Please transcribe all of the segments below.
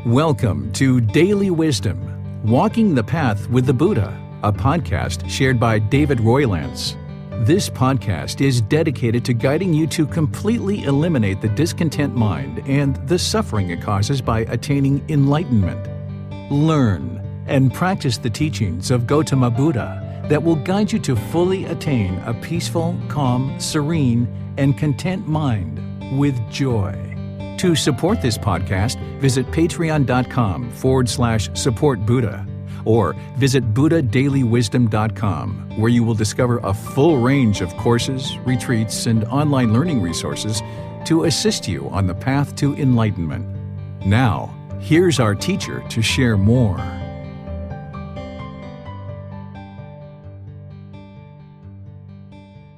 Welcome to Daily Wisdom, Walking the Path with the Buddha, a podcast shared by David Roylance. This podcast is dedicated to guiding you to completely eliminate the discontent mind and the suffering it causes by attaining enlightenment. Learn and practice the teachings of Gotama Buddha that will guide you to fully attain a peaceful, calm, serene, and content mind with joy. To support this podcast, visit patreon.com/support Buddha or visit buddhadailywisdom.com, where you will discover a full range of courses, retreats, and online learning resources to assist you on the path to enlightenment. Now, here's our teacher to share more.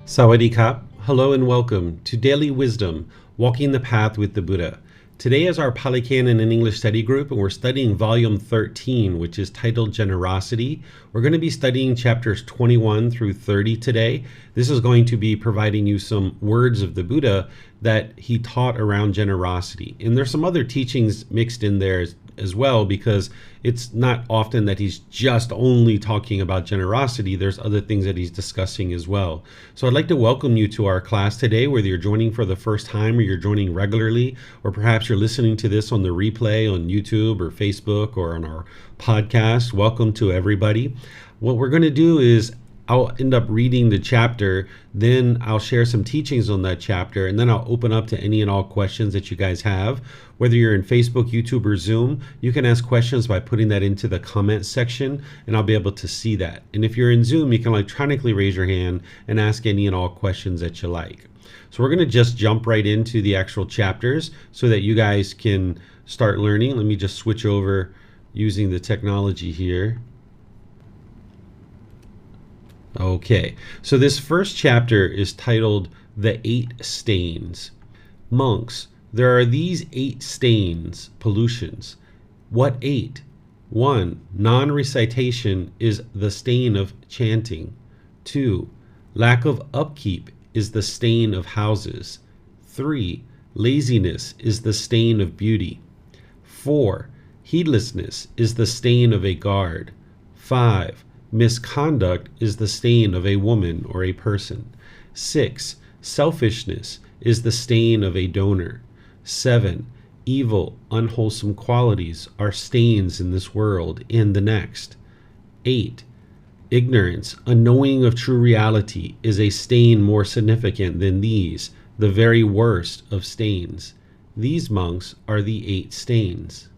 Sawadee Kap. Hello and welcome to Daily Wisdom, Walking the Path with the Buddha. Today is our Pali Canon and English study group, and we're studying Volume 13, which is titled Generosity. We're going to be studying chapters 21 through 30 today. This is going to be providing you some words of the Buddha that he taught around generosity. And there's some other teachings mixed in there as well, because it's not often that he's just only talking about generosity. There's other things that he's discussing as well. So I'd like to welcome you to our class today, whether you're joining for the first time or you're joining regularly, or perhaps you're listening to this on the replay on YouTube or Facebook or on our podcast. Welcome to everybody. What we're going to do is I'll end up reading the chapter, then I'll share some teachings on that chapter, and then I'll open up to any and all questions that you guys have. Whether you're in Facebook, YouTube, or Zoom, you can ask questions by putting that into the comment section, and I'll be able to see that. And if you're in Zoom, you can electronically raise your hand and ask any and all questions that you like. So we're going to just jump right into the actual chapters so that you guys can start learning. Let me just switch over using the technology here. Okay, so this first chapter is titled The 8 Stains. Monks, there are these 8 stains, pollutions. What 8? 1. Non-recitation is the stain of chanting. 2. Lack of upkeep is the stain of houses. 3. Laziness is the stain of beauty. 4. Heedlessness is the stain of a guard. 5. Misconduct is the stain of a woman or a person. 6. Selfishness is the stain of a donor. 7. Evil, unwholesome qualities are stains in this world and the next. 8. Ignorance, unknowing of true reality, is a stain more significant than these, the very worst of stains. These, monks, are the 8 stains.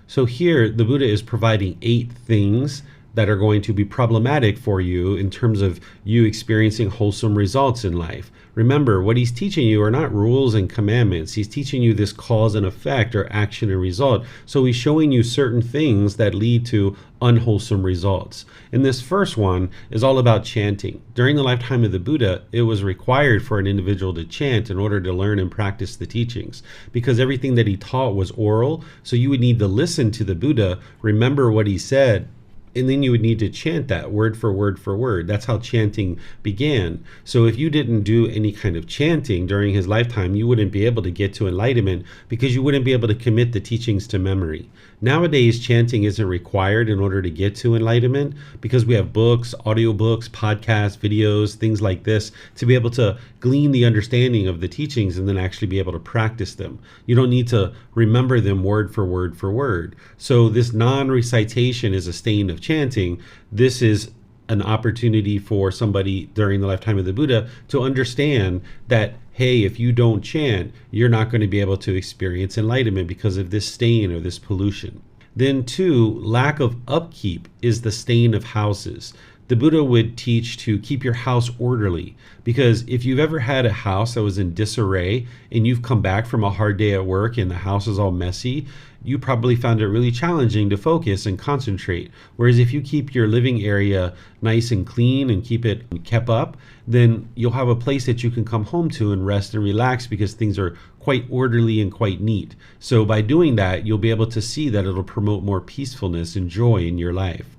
So here the Buddha is providing 8 things that are going to be problematic for you in terms of you experiencing wholesome results in life. Remember, what he's teaching you are not rules and commandments. He's teaching you this cause and effect, or action and result. So he's showing you certain things that lead to unwholesome results. And this first one is all about chanting. During the lifetime of the Buddha, it was required for an individual to chant in order to learn and practice the teachings, because everything that he taught was oral. So you would need to listen to the Buddha, remember what he said, and then you would need to chant that word for word for word. That's how chanting began. So if you didn't do any kind of chanting during his lifetime, you wouldn't be able to get to enlightenment, because you wouldn't be able to commit the teachings to memory. Nowadays, chanting isn't required in order to get to enlightenment, because we have books, audiobooks, podcasts, videos, things like this, to be able to glean the understanding of the teachings and then actually be able to practice them. You don't need to remember them word for word for word. So this non-recitation is a stain of chanting. This is an opportunity for somebody during the lifetime of the Buddha to understand that, hey, if you don't chant, you're not going to be able to experience enlightenment because of this stain or this pollution. Then 2, lack of upkeep is the stain of houses. The Buddha would teach to keep your house orderly, because if you've ever had a house that was in disarray and you've come back from a hard day at work and the house is all messy, you probably found it really challenging to focus and concentrate. Whereas if you keep your living area nice and clean and keep it kept up, then you'll have a place that you can come home to and rest and relax, because things are quite orderly and quite neat. So by doing that, you'll be able to see that it'll promote more peacefulness and joy in your life.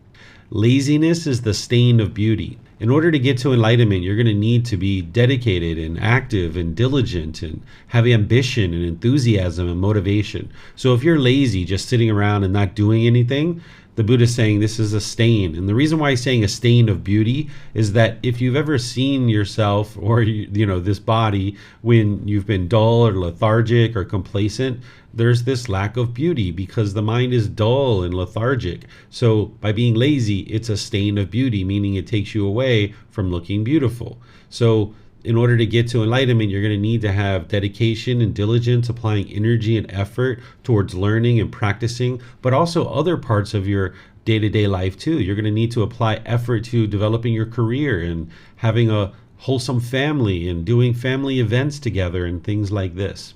Laziness is the stain of beauty. In order to get to enlightenment, you're going to need to be dedicated and active and diligent and have ambition and enthusiasm and motivation. So if you're lazy, just sitting around and not doing anything, the Buddha is saying this is a stain. And the reason why he's saying a stain of beauty is that if you've ever seen yourself or this body when you've been dull or lethargic or complacent, there's this lack of beauty because the mind is dull and lethargic. So by being lazy, it's a stain of beauty, meaning it takes you away from looking beautiful. So in order to get to enlightenment, you're going to need to have dedication and diligence, applying energy and effort towards learning and practicing, but also other parts of your day-to-day life too. You're going to need to apply effort to developing your career and having a wholesome family and doing family events together and things like this.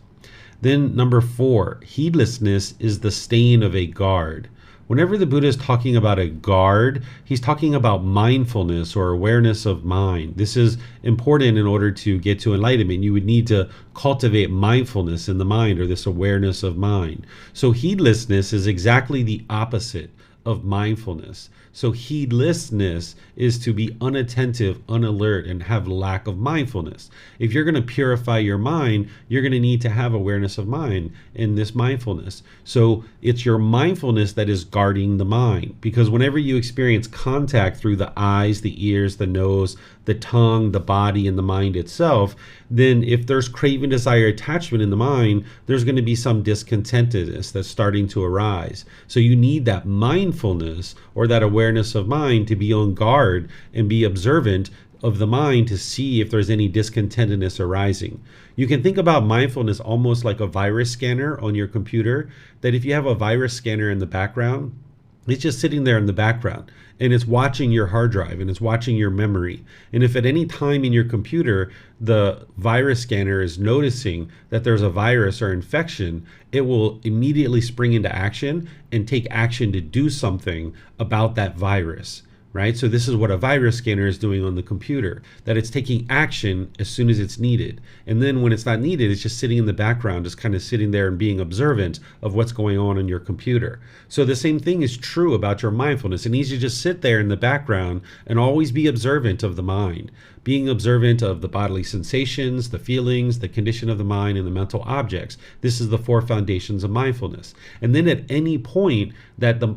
Then number 4, heedlessness is the stain of a guard. Whenever the Buddha is talking about a guard, he's talking about mindfulness or awareness of mind. This is important in order to get to enlightenment. You would need to cultivate mindfulness in the mind, or this awareness of mind. So heedlessness is exactly the opposite of mindfulness. So heedlessness is to be unattentive, unalert, and have lack of mindfulness. If you're going to purify your mind, you're going to need to have awareness of mind in this mindfulness. So it's your mindfulness that is guarding the mind, because whenever you experience contact through the eyes, the ears, the nose, the tongue, the body, and the mind itself, then if there's craving, desire, attachment in the mind, there's going to be some discontentedness that's starting to arise. So you need that mindfulness or that awareness of mind to be on guard and be observant of the mind to see if there's any discontentedness arising. You can think about mindfulness almost like a virus scanner on your computer, that if you have a virus scanner in the background, it's just sitting there in the background and it's watching your hard drive and it's watching your memory. And if at any time in your computer the virus scanner is noticing that there's a virus or infection, it will immediately spring into action and take action to do something about that virus. Right? So this is what a virus scanner is doing on the computer, that it's taking action as soon as it's needed. And then when it's not needed, it's just sitting in the background, just kind of sitting there and being observant of what's going on in your computer. So the same thing is true about your mindfulness. It needs to just sit there in the background and always be observant of the mind, being observant of the bodily sensations, the feelings, the condition of the mind, and the mental objects. This is the 4 foundations of mindfulness. And then at any point that the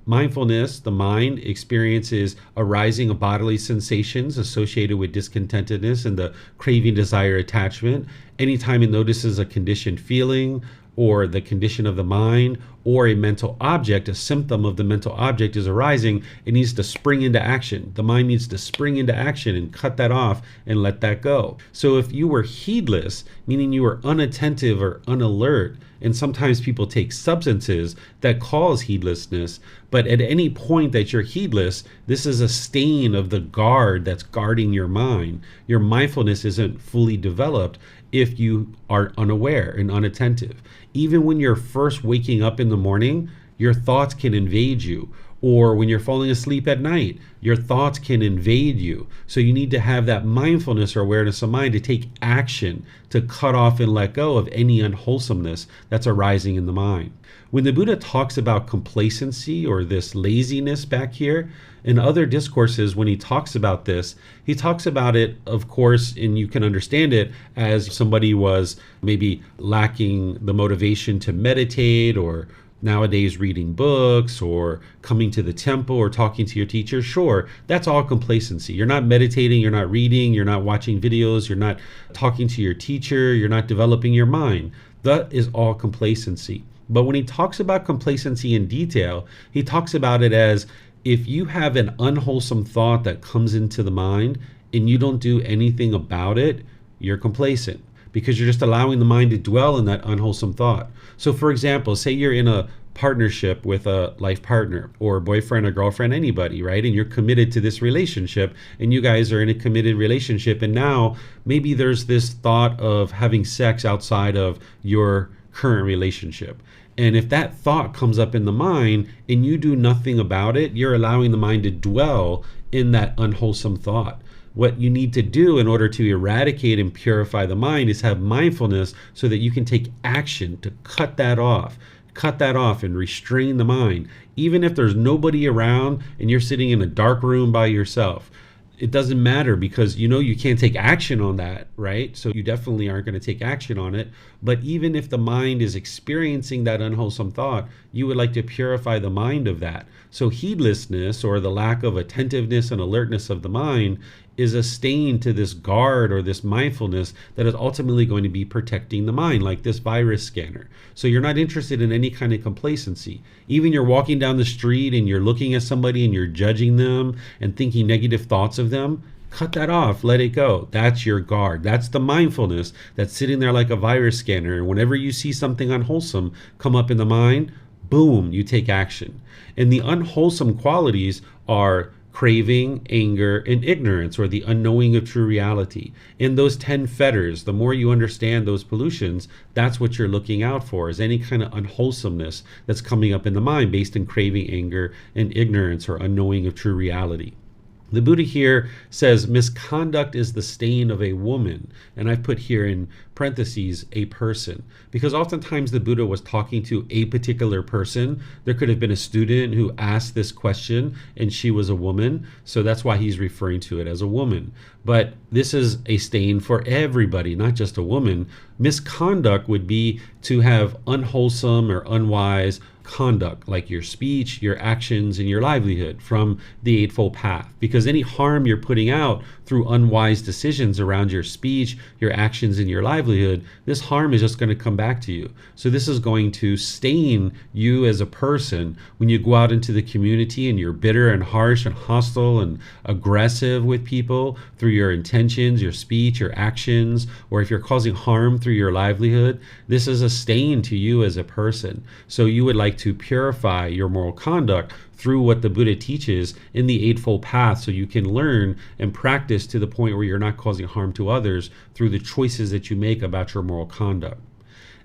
mindfulness, the mind, experiences arising of bodily sensations associated with discontentedness and the craving, desire, attachment. Anytime it notices a conditioned feeling or the condition of the mind or a mental object, a symptom of the mental object is arising, it needs to spring into action. The mind needs to spring into action and cut that off and let that go. So if you were heedless, meaning you were unattentive or unalert, and sometimes people take substances that cause heedlessness, but at any point that you're heedless, this is a stain of the guard that's guarding your mind. Your mindfulness isn't fully developed if you are unaware and unattentive. Even when you're first waking up in the morning, your thoughts can invade you. Or when you're falling asleep at night, your thoughts can invade you. So you need to have that mindfulness or awareness of mind to take action to cut off and let go of any unwholesomeness that's arising in the mind. When the Buddha talks about complacency or this laziness back here, in other discourses, when he talks about this, he talks about it, of course, and you can understand it as somebody was maybe lacking the motivation to meditate, or nowadays reading books or coming to the temple or talking to your teacher. Sure, that's all complacency. You're not meditating, you're not reading, you're not watching videos, you're not talking to your teacher, you're not developing your mind. That is all complacency. But when he talks about complacency in detail, he talks about it as if you have an unwholesome thought that comes into the mind and you don't do anything about it, you're complacent, because you're just allowing the mind to dwell in that unwholesome thought. So for example, say you're in a partnership with a life partner or boyfriend or girlfriend, anybody, right? And you're committed to this relationship and you guys are in a committed relationship. And now maybe there's this thought of having sex outside of your current relationship. And if that thought comes up in the mind and you do nothing about it, you're allowing the mind to dwell in that unwholesome thought. What you need to do in order to eradicate and purify the mind is have mindfulness so that you can take action to cut that off and restrain the mind. Even if there's nobody around and you're sitting in a dark room by yourself, it doesn't matter because you can't take action on that, right? So you definitely aren't going to take action on it. But even if the mind is experiencing that unwholesome thought, you would like to purify the mind of that. So heedlessness, or the lack of attentiveness and alertness of the mind, is a stain to this guard or this mindfulness that is ultimately going to be protecting the mind, like this virus scanner. So you're not interested in any kind of complacency. Even you're walking down the street and you're looking at somebody and you're judging them and thinking negative thoughts of them, cut that off, let it go. That's your guard. That's the mindfulness that's sitting there like a virus scanner. And whenever you see something unwholesome come up in the mind, boom, you take action. And the unwholesome qualities are craving, anger, and ignorance, or the unknowing of true reality. In those 10 fetters, the more you understand those pollutions, that's what you're looking out for, is any kind of unwholesomeness that's coming up in the mind based in craving, anger, and ignorance, or unknowing of true reality. The Buddha here says misconduct is the stain of a woman, and I've put here in parentheses a person, because oftentimes the Buddha was talking to a particular person. There could have been a student who asked this question and she was a woman, so that's why he's referring to it as a woman. But this is a stain for everybody, not just a woman. Misconduct would be to have unwholesome or unwise conduct, like your speech, your actions, and your livelihood from the Eightfold Path. Because any harm you're putting out through unwise decisions around your speech, your actions, and your livelihood, this harm is just going to come back to you. So this is going to stain you as a person when you go out into the community and you're bitter and harsh and hostile and aggressive with people through your intentions, your speech, your actions, or if you're causing harm through your livelihood. This is a stain to you as a person. So you would like to purify your moral conduct through what the Buddha teaches in the Eightfold Path, so you can learn and practice to the point where you're not causing harm to others through the choices that you make about your moral conduct.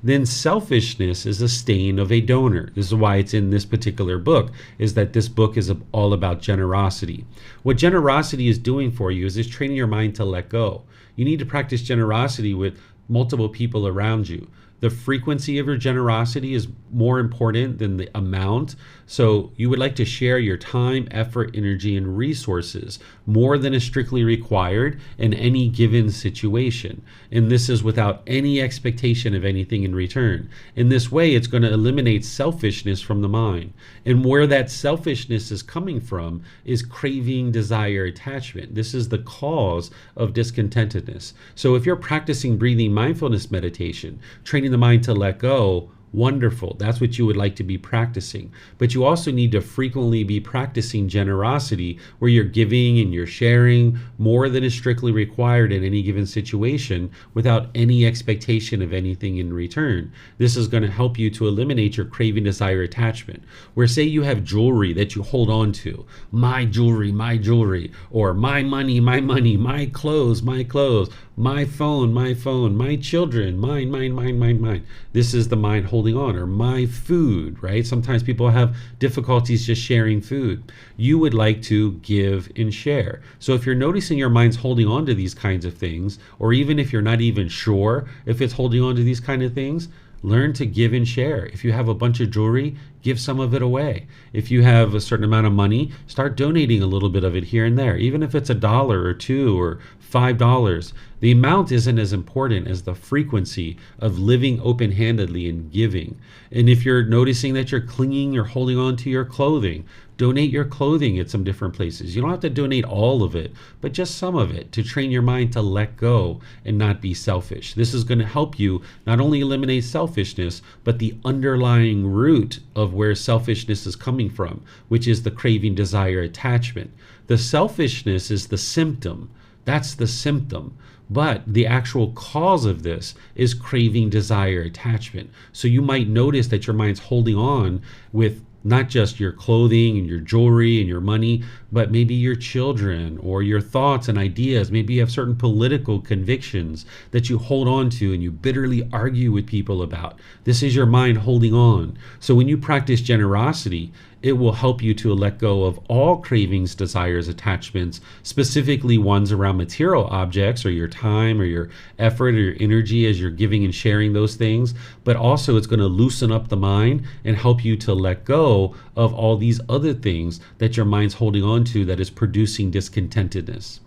Then selfishness is a stain of a donor. This is why it's in this particular book, is that this book is all about generosity. What generosity is doing for you is it's training your mind to let go. You need to practice generosity with multiple people around you. The frequency of your generosity is more important than the amount. So you would like to share your time, effort, energy, and resources more than is strictly required in any given situation. And this is without any expectation of anything in return. In this way, it's going to eliminate selfishness from the mind. And where that selfishness is coming from is craving, desire, attachment. This is the cause of discontentedness. So if you're practicing breathing mindfulness meditation, training the mind to let go, wonderful. That's what you would like to be practicing. But you also need to frequently be practicing generosity, where you're giving and you're sharing more than is strictly required in any given situation without any expectation of anything in return. This is going to help you to eliminate your craving, desire, attachment. Where say you have jewelry that you hold on to, my jewelry, or my money, my clothes, my phone, my children, mine. This is the mind holding on, or my food, right? Sometimes people have difficulties just sharing food. You would like to give and share. So if you're noticing your mind's holding on to these kinds of things, or even if you're not even sure if it's holding on to these kind of things, learn to give and share. If you have a bunch of jewelry, give some of it away. If you have a certain amount of money, start donating a little bit of it here and there, even if it's $1 or $2 or $5. The amount isn't as important as the frequency of living open-handedly and giving. And if you're noticing that you're clinging or holding on to your clothing, donate your clothing at some different places. You don't have to donate all of it, but just some of it, to train your mind to let go and not be selfish. This is going to help you not only eliminate selfishness, but the underlying root of where selfishness is coming from, which is the craving, desire, attachment. The selfishness is the symptom. That's the symptom. But the actual cause of this is craving, desire, attachment. So you might notice that your mind's holding on with not just your clothing and your jewelry and your money, but maybe your children or your thoughts and ideas. Maybe you have certain political convictions that you hold on to and you bitterly argue with people about. This is your mind holding on. So when you practice generosity, it will help you to let go of all cravings, desires, attachments, specifically ones around material objects or your time or your effort or your energy as you're giving and sharing those things, but also it's going to loosen up the mind and help you to let go of all these other things that your mind's holding on to that is producing discontentedness.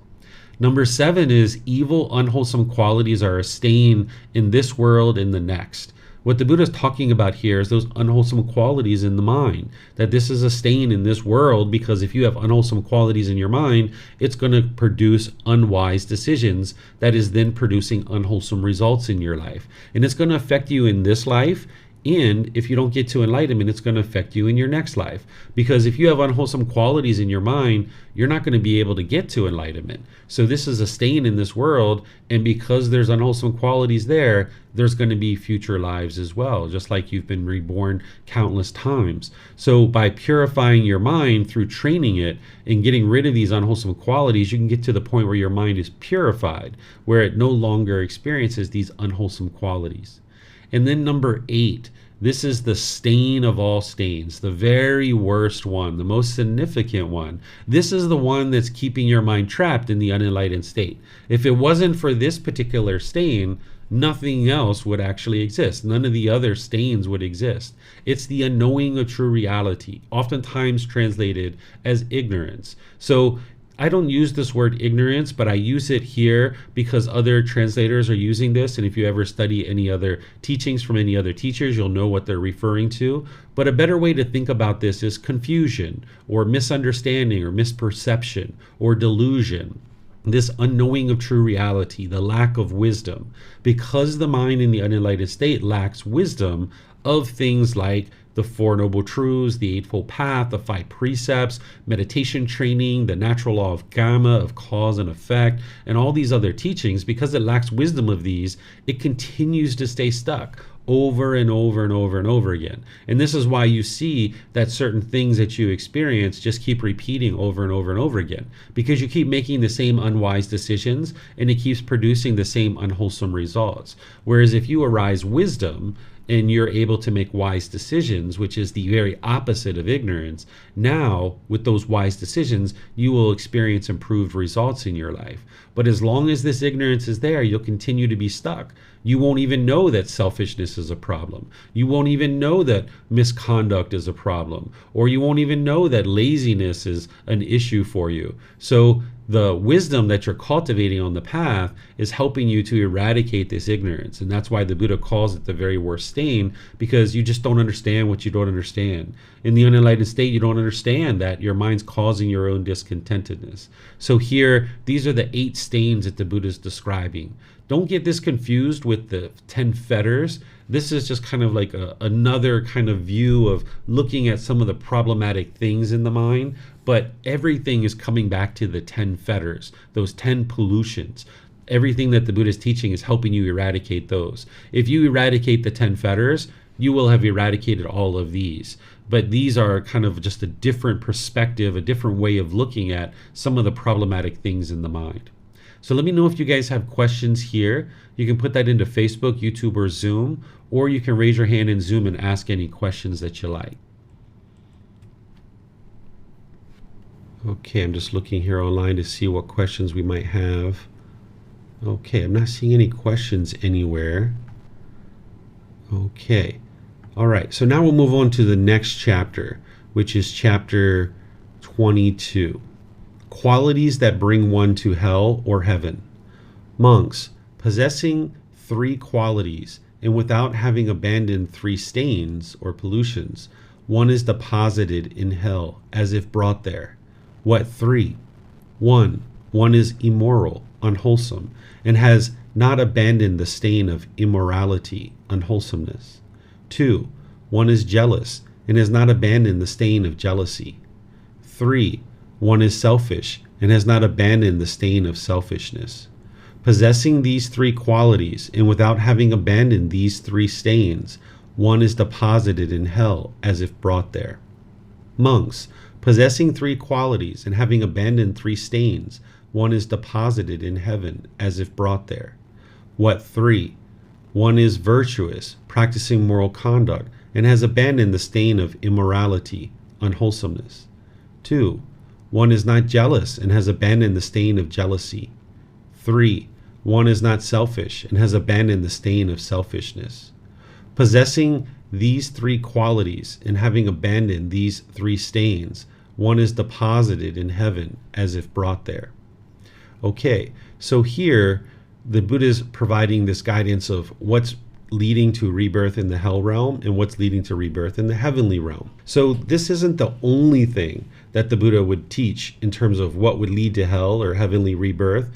Number 7 is evil, unwholesome qualities are a stain in this world and the next. What the Buddha is talking about here is those unwholesome qualities in the mind, that this is a stain in this world, because if you have unwholesome qualities in your mind, it's going to produce unwise decisions that is then producing unwholesome results in your life. And it's going to affect you in this life. And if you don't get to enlightenment, it's going to affect you in your next life. Because if you have unwholesome qualities in your mind, you're not going to be able to get to enlightenment. So this is a stain in this world. And because there's unwholesome qualities there, there's going to be future lives as well, just like you've been reborn countless times. So by purifying your mind through training it and getting rid of these unwholesome qualities, you can get to the point where your mind is purified, where it no longer experiences these unwholesome qualities. And then number 8, this is the stain of all stains, the very worst one, the most significant one. This is the one that's keeping your mind trapped in the unenlightened state. If it wasn't for this particular stain, nothing else would actually exist. None of the other stains would exist. It's the unknowing of true reality, oftentimes translated as ignorance. So I don't use this word ignorance, but I use it here because other translators are using this. And if you ever study any other teachings from any other teachers, you'll know what they're referring to. But a better way to think about this is confusion or misunderstanding or misperception or delusion. This unknowing of true reality, the lack of wisdom. Because the mind in the unenlightened state lacks wisdom of things like the Four Noble Truths, the Eightfold Path, the 5 Precepts, meditation training, the natural law of karma, of cause and effect, and all these other teachings, because it lacks wisdom of these, it continues to stay stuck over and over and over and over again. And this is why you see that certain things that you experience just keep repeating over and over and over again, because you keep making the same unwise decisions and it keeps producing the same unwholesome results. Whereas if you arise wisdom and you're able to make wise decisions, which is the very opposite of ignorance, now with those wise decisions, you will experience improved results in your life. But as long as this ignorance is there, you'll continue to be stuck. You won't even know that selfishness is a problem. You won't even know that misconduct is a problem. Or you won't even know that laziness is an issue for you. So the wisdom that you're cultivating on the path is helping you to eradicate this ignorance. And that's why the Buddha calls it the very worst stain, because you just don't understand what you don't understand. In the unenlightened state, you don't understand that your mind's causing your own discontentedness. So here, these are the 8 stains that the Buddha is describing. Don't get this confused with the 10 fetters. This is just kind of like another kind of view of looking at some of the problematic things in the mind, but everything is coming back to the 10 fetters, those 10 pollutions. Everything that the Buddha is teaching is helping you eradicate those. If you eradicate the 10 fetters, you will have eradicated all of these. But these are kind of just a different perspective, a different way of looking at some of the problematic things in the mind. So let me know if you guys have questions here. You can put that into Facebook, YouTube, or Zoom, or you can raise your hand in Zoom and ask any questions that you like. Okay, I'm just looking here online to see what questions we might have. Okay, I'm not seeing any questions anywhere. Okay, all right, so now we'll move on to the next chapter, which is chapter 22. Qualities that bring one to hell or heaven. Monks, possessing 3 qualities and without having abandoned 3 stains or pollutions, one is deposited in hell as if brought there. What 3? 1. One is immoral, unwholesome, and has not abandoned the stain of immorality, unwholesomeness. 2. One is jealous and has not abandoned the stain of jealousy. 3. One is selfish and has not abandoned the stain of selfishness. Possessing these 3 qualities and without having abandoned these 3 stains, one is deposited in hell as if brought there. Monks, possessing 3 qualities and having abandoned 3 stains, one is deposited in heaven as if brought there. What 3? One is virtuous, practicing moral conduct, and has abandoned the stain of immorality, unwholesomeness. 2. One is not jealous and has abandoned the stain of jealousy. 3. One is not selfish and has abandoned the stain of selfishness. Possessing these three qualities and having abandoned these three stains, one is deposited in heaven as if brought there. Okay, so here the Buddha is providing this guidance of what's leading to rebirth in the hell realm and what's leading to rebirth in the heavenly realm. So this isn't the only thing that the Buddha would teach in terms of what would lead to hell or heavenly rebirth.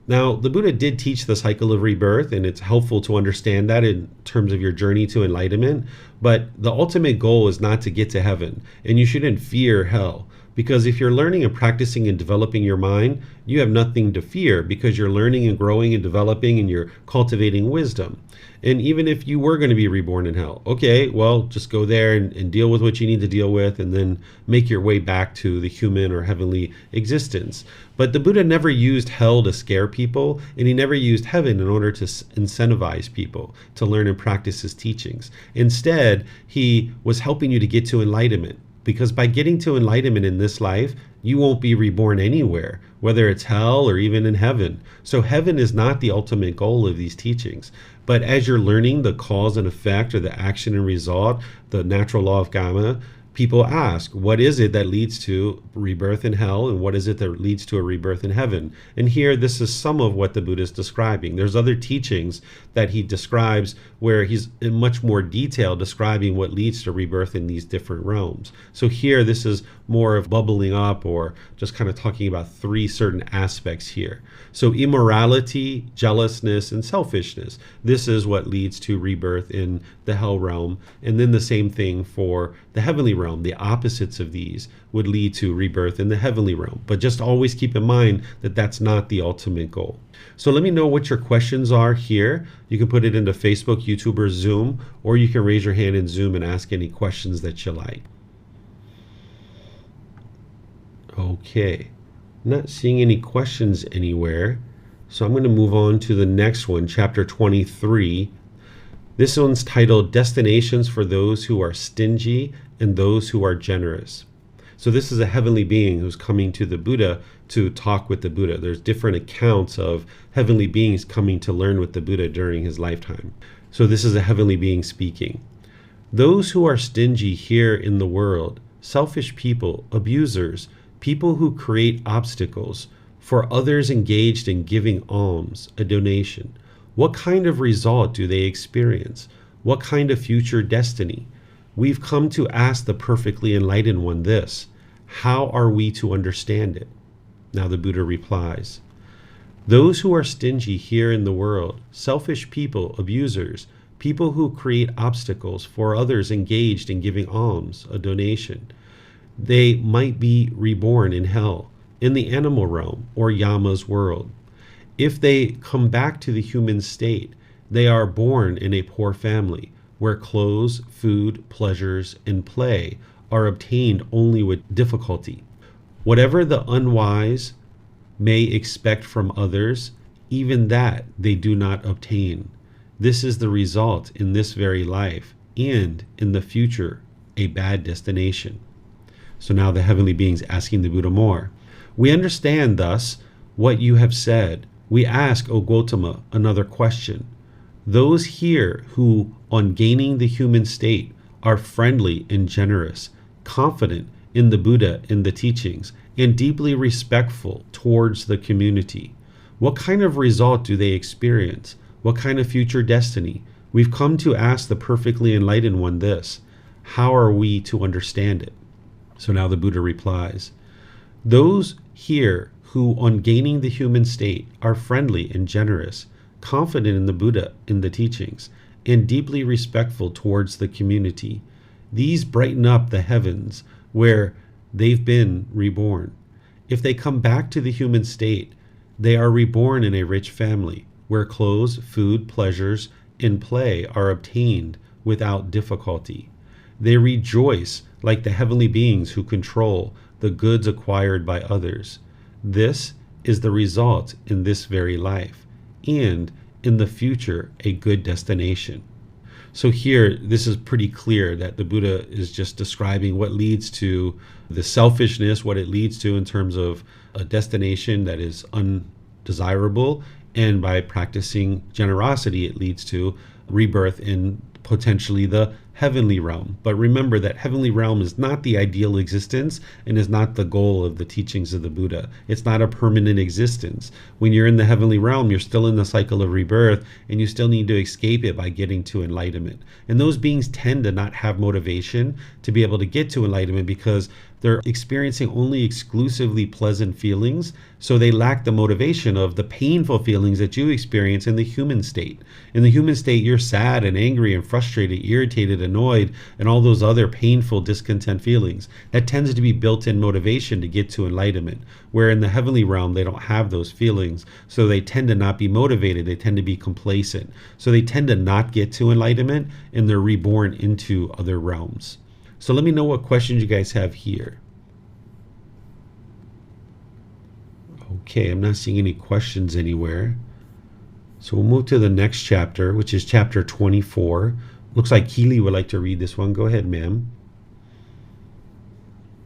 Now, the Buddha did teach the cycle of rebirth, and it's helpful to understand that in terms of your journey to enlightenment. But the ultimate goal is not to get to heaven, and you shouldn't fear hell. Because if you're learning and practicing and developing your mind, you have nothing to fear because you're learning and growing and developing and you're cultivating wisdom. And even if you were going to be reborn in hell, okay, well, just go there and deal with what you need to deal with and then make your way back to the human or heavenly existence. But the Buddha never used hell to scare people, and he never used heaven in order to incentivize people to learn and practice his teachings. Instead, he was helping you to get to enlightenment. Because by getting to enlightenment in this life, you won't be reborn anywhere, whether it's hell or even in heaven. So heaven is not the ultimate goal of these teachings. But as you're learning the cause and effect or the action and result, the natural law of karma, people ask, what is it that leads to rebirth in hell, and what is it that leads to a rebirth in heaven? And here, this is some of what the Buddha is describing. There's other teachings that he describes where he's in much more detail describing what leads to rebirth in these different realms. So here, this is more of bubbling up or just kind of talking about three certain aspects here. So immorality, jealousness, and selfishness. This is what leads to rebirth in the hell realm. And then the same thing for the heavenly realm. The opposites of these would lead to rebirth in the heavenly realm. But just always keep in mind that that's not the ultimate goal. So let me know what your questions are here. You can put it into Facebook, YouTube, or Zoom, or you can raise your hand in Zoom and ask any questions that you like. Okay, not seeing any questions anywhere. So I'm going to move on to the next one, chapter 23. This one's titled Destinations for Those Who Are Stingy and Those Who Are Generous. So this is a heavenly being who's coming to the Buddha to talk with the Buddha. There's different accounts of heavenly beings coming to learn with the Buddha during his lifetime. So this is a heavenly being speaking. Those who are stingy here in the world, selfish people, abusers, people who create obstacles for others engaged in giving alms, a donation. What kind of result do they experience? What kind of future destiny? We've come to ask the perfectly enlightened one this. How are we to understand it? Now the Buddha replies, those who are stingy here in the world, selfish people, abusers, people who create obstacles for others engaged in giving alms, a donation, they might be reborn in hell, in the animal realm, or Yama's world. If they come back to the human state, they are born in a poor family, where clothes, food, pleasures, and play are obtained only with difficulty. Whatever the unwise may expect from others, even that they do not obtain. This is the result in this very life, and in the future, a bad destination. So now the heavenly beings asking the Buddha more. We understand thus what you have said. We ask, O Gotama, another question. Those here who, on gaining the human state, are friendly and generous, confident in the Buddha and the teachings, and deeply respectful towards the community, what kind of result do they experience? What kind of future destiny? We've come to ask the perfectly enlightened one this. How are we to understand it? So now the Buddha replies, those here who, on gaining the human state, are friendly and generous, confident in the Buddha, in the teachings, and deeply respectful towards the community, these brighten up the heavens where they've been reborn. If they come back to the human state, they are reborn in a rich family, where clothes, food, pleasures, and play are obtained without difficulty. They rejoice like the heavenly beings who control the goods acquired by others. This is the result in this very life, and in the future, a good destination. So here, this is pretty clear that the Buddha is just describing what leads to the selfishness, what it leads to in terms of a destination that is undesirable, And by practicing generosity, it leads to rebirth in potentially the heavenly realm. But remember that heavenly realm is not the ideal existence and is not the goal of the teachings of the Buddha. It's not a permanent existence. When you're in the heavenly realm, you're still in the cycle of rebirth, and you still need to escape it by getting to enlightenment. And those beings tend to not have motivation to be able to get to enlightenment because they're experiencing only exclusively pleasant feelings, so they lack the motivation of the painful feelings that you experience in the human state. In the human state, you're sad and angry and frustrated, irritated, annoyed, and all those other painful, discontent feelings. That tends to be built-in motivation to get to enlightenment, where in the heavenly realm, they don't have those feelings, so they tend to not be motivated. They tend to be complacent. So they tend to not get to enlightenment, and they're reborn into other realms. So let me know what questions you guys have here. Okay, I'm not seeing any questions anywhere. So we'll move to the next chapter, which is chapter 24. Looks like Keely would like to read this one. Go ahead, ma'am.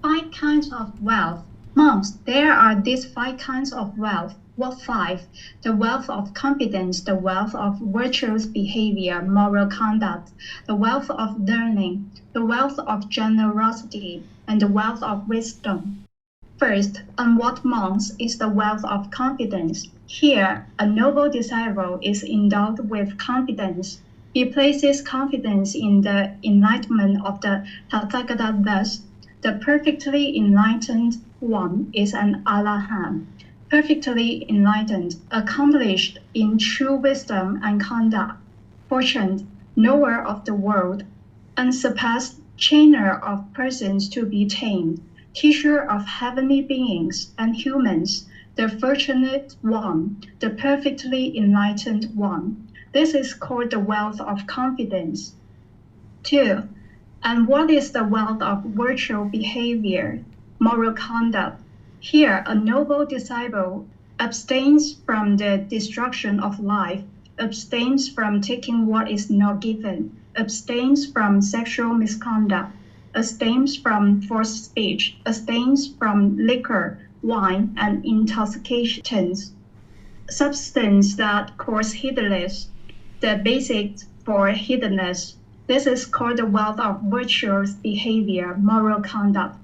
5 kinds of wealth. Monks, there are these 5 kinds of wealth. What 5? The wealth of confidence, the wealth of virtuous behavior, moral conduct, the wealth of learning, the wealth of generosity, and the wealth of wisdom. First, on what monks is the wealth of confidence? Here, a noble disciple is endowed with confidence. He places confidence in the enlightenment of the Tathagata. Thus, the perfectly enlightened one is an Arahant, perfectly enlightened, accomplished in true wisdom and conduct, fortunate, knower of the world, unsurpassed chainer of persons to be tamed, teacher of heavenly beings and humans, the fortunate one, the perfectly enlightened one. This is called the wealth of confidence. 2. And what is the wealth of virtual behavior, moral conduct? Here, a noble disciple abstains from the destruction of life, abstains from taking what is not given, abstains from sexual misconduct, abstains from false speech, abstains from liquor, wine, and intoxications, substances that cause heedlessness, the basics for heedlessness. This is called the wealth of virtuous behavior, moral conduct.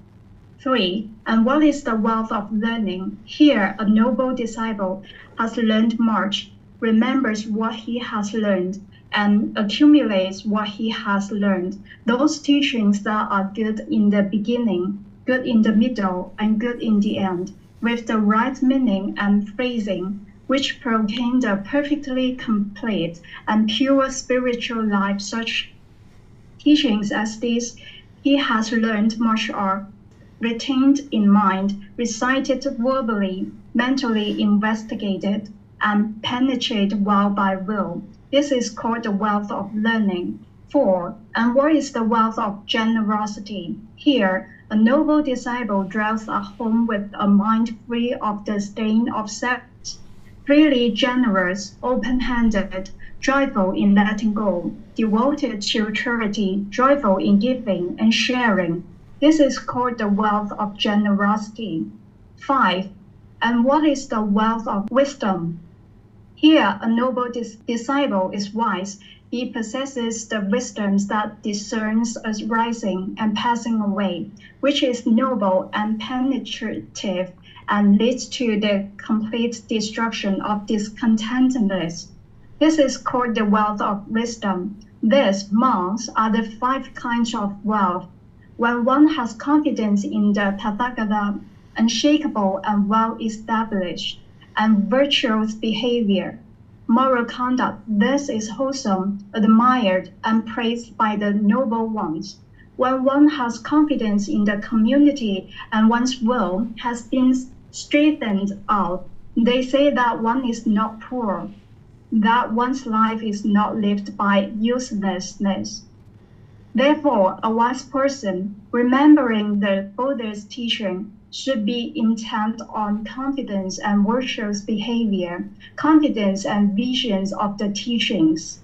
3. And what is the wealth of learning? Here, a noble disciple has learned much, remembers what he has learned, and accumulates what he has learned. Those teachings that are good in the beginning, good in the middle, and good in the end, with the right meaning and phrasing, which proclaim the perfectly complete and pure spiritual life. Such teachings as these he has learned much are retained in mind, recited verbally, mentally investigated, and penetrated well by will. This is called the wealth of learning. 4. And what is the wealth of generosity? Here, a noble disciple dwells at home with a mind free of the stain of self, freely generous, open-handed, joyful in letting go, devoted to charity, joyful in giving and sharing. This is called the wealth of generosity. 5. And what is the wealth of wisdom? Here, a noble disciple is wise. He possesses the wisdom that discerns as rising and passing away, which is noble and penetrative and leads to the complete destruction of discontentedness. This is called the wealth of wisdom. These, monks, are the 5 kinds of wealth. When one has confidence in the Tathagata, unshakable and well-established, and virtuous behavior, moral conduct, this is wholesome, admired, and praised by the noble ones. When one has confidence in the community and one's will has been straightened out, they say that one is not poor, that one's life is not lived by uselessness. Therefore, a wise person, remembering the Buddha's teaching, should be intent on confidence and virtuous behavior, confidence and visions of the teachings.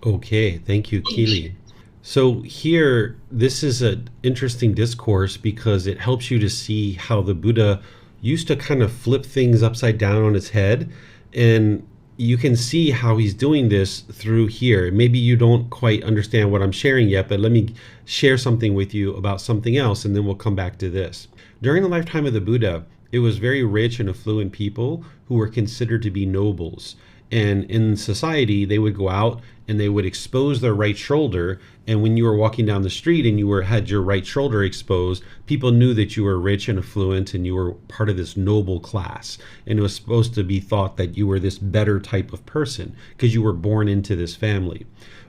Okay, thank you, Keely. So here, this is an interesting discourse because it helps you to see how the Buddha used to kind of flip things upside down on its head And you can see how he's doing this through here. Maybe you don't quite understand what I'm sharing yet, but let me share something with you about something else, and then we'll come back to this. During the lifetime of the Buddha, it was very rich and affluent people who were considered to be nobles. And in society, they would go out and they would expose their right shoulder. And when you were walking down the street and had your right shoulder exposed, people knew that you were rich and affluent and you were part of this noble class. And it was supposed to be thought that you were this better type of person because you were born into this family.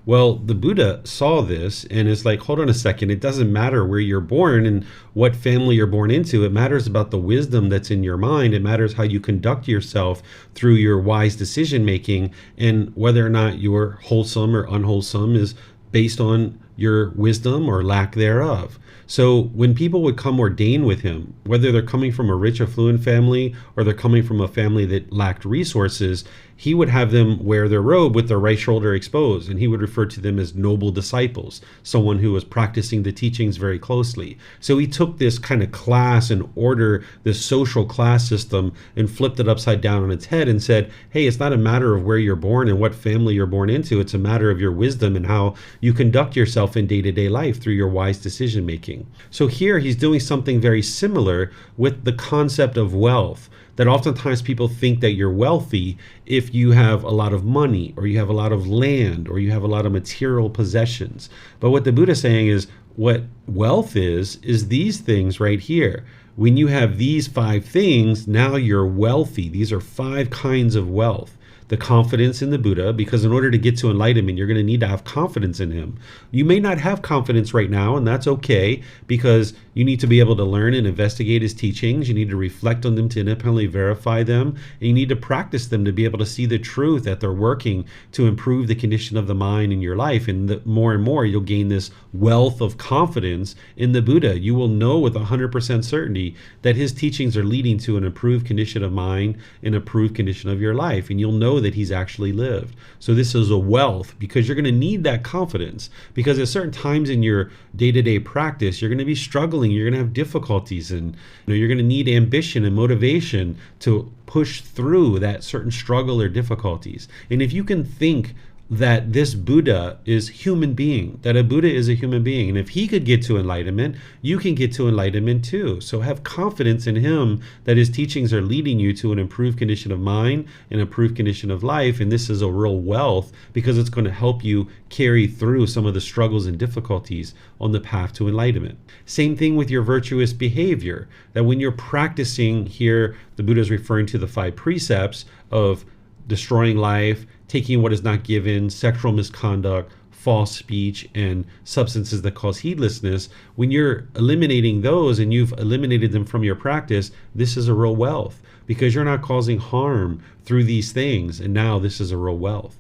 Well, the Buddha saw this and is like, hold on a second. It doesn't matter where you're born and what family you're born into. It matters about the wisdom that's in your mind. It matters how you conduct yourself through your wise decision making, and whether or not you're wholesome or unwholesome is based on your wisdom or lack thereof. So when people would come ordain with him, whether they're coming from a rich affluent family or they're coming from a family that lacked resources, he would have them wear their robe with their right shoulder exposed, and he would refer to them as noble disciples, someone who was practicing the teachings very closely. So he took this kind of class and order, this social class system, and flipped it upside down on its head and said, hey, it's not a matter of where you're born and what family you're born into. It's a matter of your wisdom and how you conduct yourself in day-to-day life through your wise decision making. So here he's doing something very similar with the concept of wealth, that oftentimes people think that you're wealthy if you have a lot of money or you have a lot of land or you have a lot of material possessions. But what the Buddha is saying is what wealth is these things right here. When you have these 5 things, now you're wealthy. These are 5 kinds of wealth. The confidence in the Buddha, because in order to get to enlightenment, you're going to need to have confidence in him. You may not have confidence right now, and that's okay, because you need to be able to learn and investigate his teachings. You need to reflect on them to independently verify them, and you need to practice them to be able to see the truth that they're working to improve the condition of the mind in your life. And the more and more you'll gain this wealth of confidence in the Buddha. You will know with 100% certainty that his teachings are leading to an improved condition of mind, an improved condition of your life, and you'll know that he's actually lived. So this is a wealth, because you're going to need that confidence, because at certain times in your day-to-day practice, you're going to be struggling, you're going to have difficulties, and you're going to need ambition and motivation to push through that certain struggle or difficulties. And if you can think that this Buddha is human being, that a Buddha is a human being, and if he could get to enlightenment, you can get to enlightenment too. So have confidence in him that his teachings are leading you to an improved condition of mind, an improved condition of life, and this is a real wealth, because it's going to help you carry through some of the struggles and difficulties on the path to enlightenment. Same thing with your virtuous behavior, that when you're practicing here, the Buddha is referring to the 5 precepts of destroying life, taking what is not given, sexual misconduct, false speech, and substances that cause heedlessness. When you're eliminating those and you've eliminated them from your practice, this is a real wealth, because you're not causing harm through these things, and now this is a real wealth.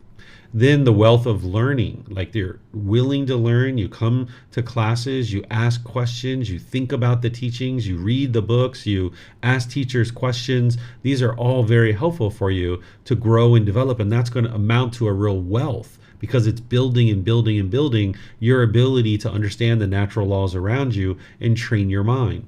Then the wealth of learning, like you're willing to learn, you come to classes, you ask questions, you think about the teachings, you read the books, you ask teachers questions. These are all very helpful for you to grow and develop, and that's going to amount to a real wealth, because it's building and building and building your ability to understand the natural laws around you and train your mind.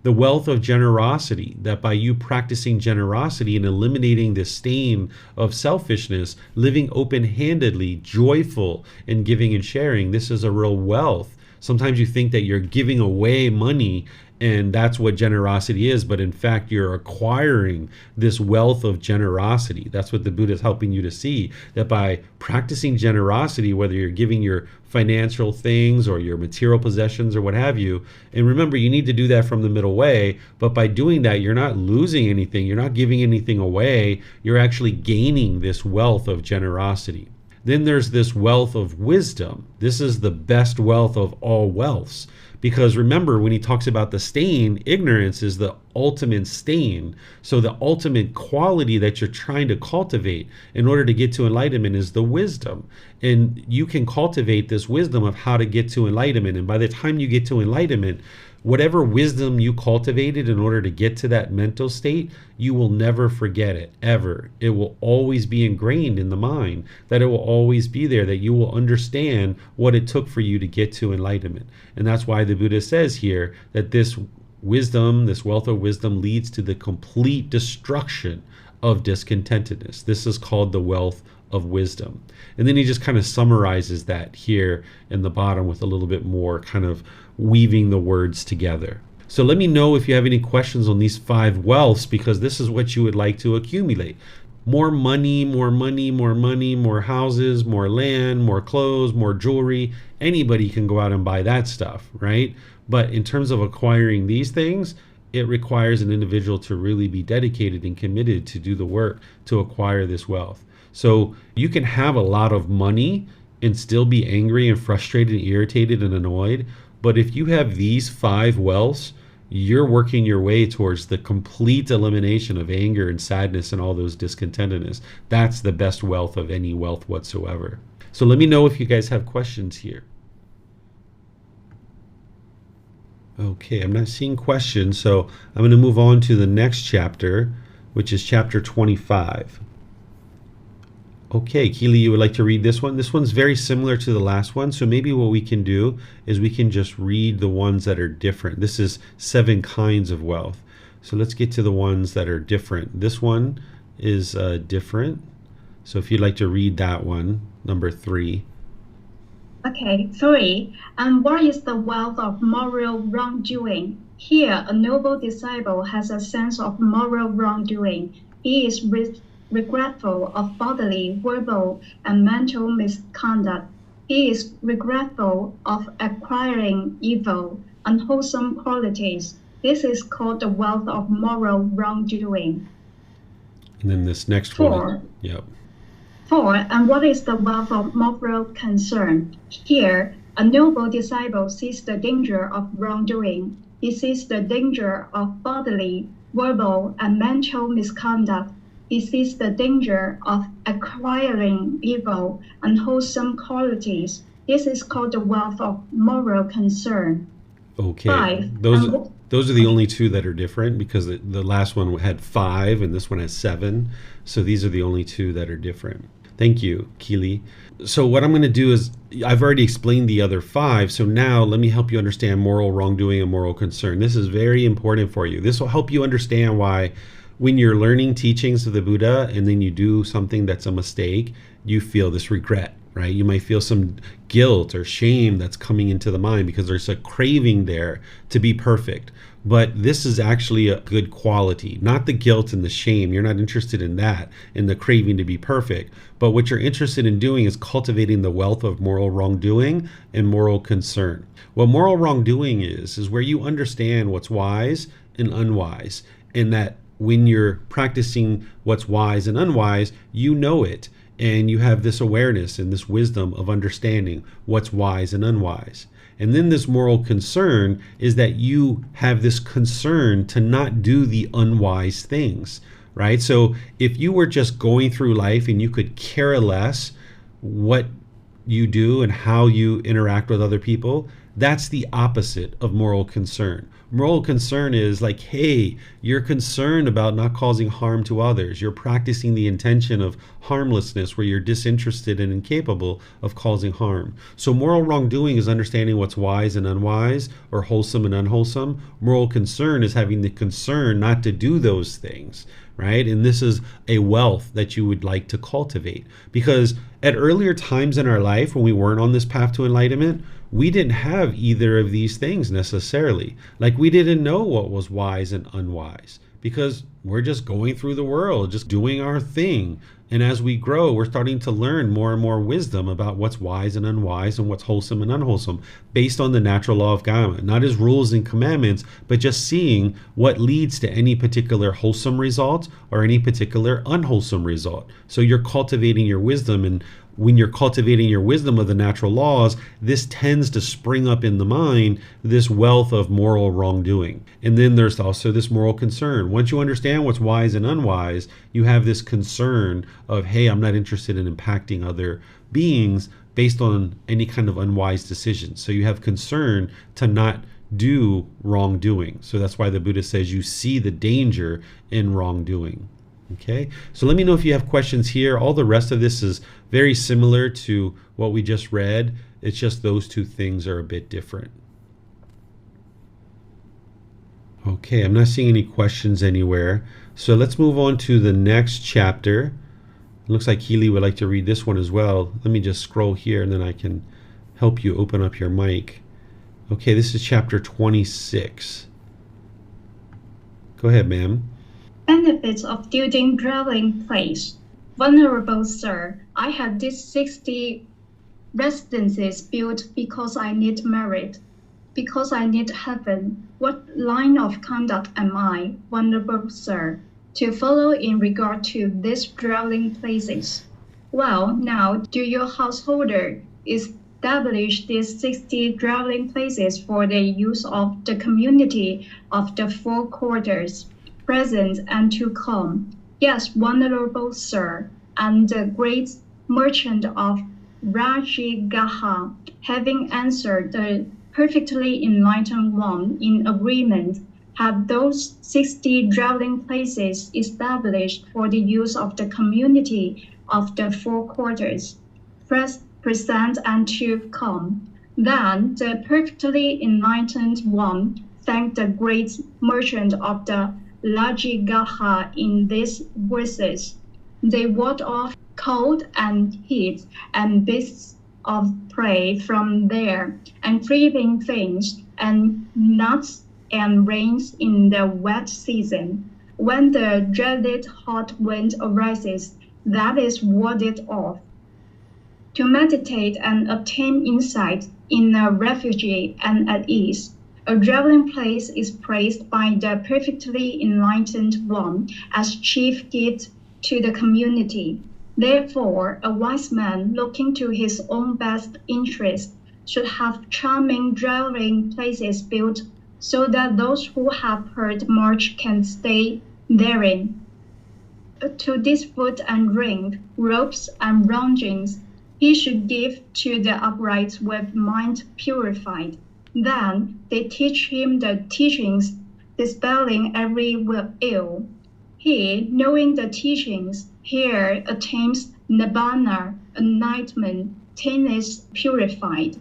The wealth of generosity, that by you practicing generosity and eliminating the stain of selfishness, living open-handedly, joyful in giving and sharing, this is a real wealth. Sometimes you think that you're giving away money and that's what generosity is, but in fact you're acquiring this wealth of generosity. That's what the Buddha is helping you to see, that by practicing generosity, whether you're giving your financial things or your material possessions or what have you, and remember, you need to do that from the middle way, but by doing that, you're not losing anything, you're not giving anything away, you're actually gaining this wealth of generosity. Then there's this wealth of wisdom. This is the best wealth of all wealths. Because remember, when he talks about the stain, ignorance is the ultimate stain. So the ultimate quality that you're trying to cultivate in order to get to enlightenment is the wisdom. And you can cultivate this wisdom of how to get to enlightenment. And by the time you get to enlightenment, whatever wisdom you cultivated in order to get to that mental state, you will never forget it, ever. It will always be ingrained in the mind, that it will always be there, that you will understand what it took for you to get to enlightenment. And that's why the Buddha says here that this wisdom, this wealth of wisdom, leads to the complete destruction of discontentedness. This is called the wealth of wisdom. And then he just kind of summarizes that here in the bottom with a little bit more kind of weaving the words together. So let me know if you have any questions on these 5 wealths, because this is what you would like to accumulate. More money, more money, more money, more houses, more land, more clothes, more jewelry. Anybody can go out and buy that stuff, right? But in terms of acquiring these things, it requires an individual to really be dedicated and committed to do the work to acquire this wealth. So you can have a lot of money and still be angry and frustrated and irritated and annoyed. But if you have these 5 wealths, you're working your way towards the complete elimination of anger and sadness and all those discontentedness. That's the best wealth of any wealth whatsoever. So let me know if you guys have questions here. Okay, I'm not seeing questions, so I'm going to move on to the next chapter, which is chapter 25. Okay, Keely, you would like to read this one? This one's very similar to the last one, so maybe what we can do is we can just read the ones that are different. This is 7 kinds of wealth. So let's get to the ones that are different. This one is different. So if you'd like to read that one, number 3. Okay, 3. And what is the wealth of moral wrongdoing? Here, a noble disciple has a sense of moral wrongdoing. He is regretful of bodily, verbal, and mental misconduct. He is regretful of acquiring evil, unwholesome qualities. This is called the wealth of moral wrongdoing. And then this next 4. one. Yep. 4. And what is the wealth of moral concern? Here, a noble disciple sees the danger of wrongdoing. He sees the danger of bodily, verbal, and mental misconduct. He sees the danger of acquiring evil, unwholesome qualities. This is called the wealth of moral concern. Okay. 5. Those are the only 2 that are different, because the last one had 5 and this one has 7. So these are the only 2 that are different. Thank you, Keely. So what I'm going to do is, I've already explained the other 5. So now let me help you understand moral wrongdoing and moral concern. This is very important for you. This will help you understand why when you're learning teachings of the Buddha and then you do something that's a mistake, you feel this regret, right? You might feel some guilt or shame that's coming into the mind because there's a craving there to be perfect. But this is actually a good quality, not the guilt and the shame. You're not interested in that, in the craving to be perfect. But what you're interested in doing is cultivating the wealth of moral wrongdoing and moral concern. What moral wrongdoing is where you understand what's wise and unwise, and that when you're practicing what's wise and unwise, you know it, and you have this awareness and this wisdom of understanding what's wise and unwise. And then this moral concern is that you have this concern to not do the unwise things, right? So if you were just going through life and you could care less what you do and how you interact with other people, that's the opposite of moral concern. Moral concern is like, hey, you're concerned about not causing harm to others. You're practicing the intention of harmlessness where you're disinterested and incapable of causing harm. So moral wrongdoing is understanding what's wise and unwise, or wholesome and unwholesome. Moral concern is having the concern not to do those things, right? And this is a wealth that you would like to cultivate, because at earlier times in our life, when we weren't on this path to enlightenment, we didn't have either of these things necessarily. Like, we didn't know what was wise and unwise because we're just going through the world, just doing our thing. And as we grow, we're starting to learn more and more wisdom about what's wise and unwise and what's wholesome and unwholesome based on the natural law of Gotama, not as rules and commandments, but just seeing what leads to any particular wholesome result or any particular unwholesome result. So you're cultivating your wisdom, and when you're cultivating your wisdom of the natural laws, this tends to spring up in the mind, this wealth of moral wrongdoing. And then there's also this moral concern. Once you understand what's wise and unwise, you have this concern of, hey, I'm not interested in impacting other beings based on any kind of unwise decisions. So you have concern to not do wrongdoing. So that's why the Buddha says you see the danger in wrongdoing. Okay, so let me know if you have questions here. All the rest of this is very similar to what we just read. It's just those 2 things are a bit different. Okay, I'm not seeing any questions anywhere. So let's move on to the next chapter. It looks like Healy would like to read this one as well. Let me just scroll here and then I can help you open up your mic. Okay, this is chapter 26. Go ahead, ma'am. Benefits of building dwelling place. Venerable Sir, I have these 60 residences built because I need merit, because I need heaven. What line of conduct am I, Venerable Sir, to follow in regard to these dwelling places? Well, now, do your householder establish these 60 dwelling places for the use of the community of the four quarters, present and to come. Yes, Venerable Sir, and the great merchant of Rajagaha, having answered the perfectly enlightened one in agreement, have those 60 dwelling places established for the use of the community of the four quarters, present and to come. Then the perfectly enlightened one thanked the great merchant of the Rajagaha in these verses. They ward off cold and heat and beasts of prey from there, and creeping things, and nuts and rains in the wet season. When the dreaded hot wind arises, that is warded off. To meditate and obtain insight in a refuge and at ease, a dwelling place is praised by the perfectly enlightened one as chief gift to the community. Therefore, a wise man looking to his own best interest should have charming dwelling places built so that those who have heard much can stay therein. To this food and drink, robes and lodgings, he should give to the upright with mind purified. Then they teach him the teachings, dispelling every ill. He, knowing the teachings, here attains Nibbana, enlightenment, is purified.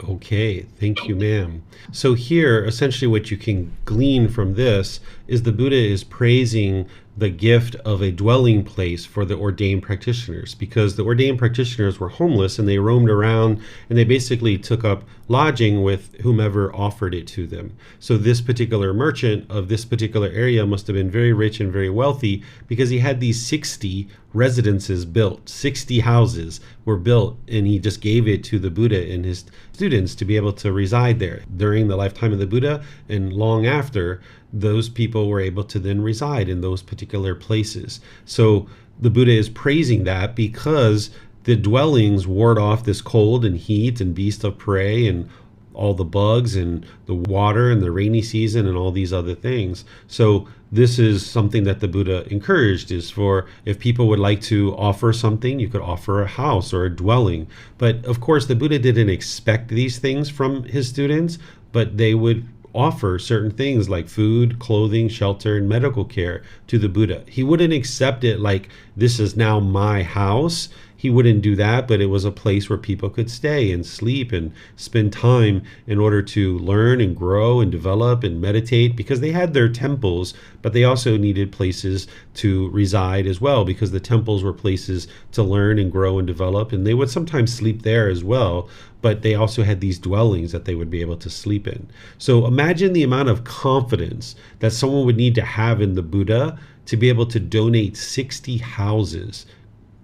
Okay, thank you, ma'am. So here, essentially what you can glean from this is the Buddha is praising the gift of a dwelling place for the ordained practitioners, because the ordained practitioners were homeless and they roamed around and they basically took up lodging with whomever offered it to them. So this particular merchant of this particular area must have been very rich and very wealthy, because he had these 60 residences built, 60 houses were built, and he just gave it to the Buddha and his students to be able to reside there during the lifetime of the Buddha, and long after, those people were able to then reside in those particular places. So the Buddha is praising that because the dwellings ward off this cold and heat and beast of prey and all the bugs and the water and the rainy season and all these other things. So this is something that the Buddha encouraged, is for if people would like to offer something, you could offer a house or a dwelling. But of course, the Buddha didn't expect these things from his students, but they would offer certain things like food, clothing, shelter, and medical care to the Buddha. He wouldn't accept it like, this is now my house. He wouldn't do that, but it was a place where people could stay and sleep and spend time in order to learn and grow and develop and meditate, because they had their temples, but they also needed places to reside as well, because the temples were places to learn and grow and develop, and they would sometimes sleep there as well, but they also had these dwellings that they would be able to sleep in. So imagine the amount of confidence that someone would need to have in the Buddha to be able to donate 60 houses.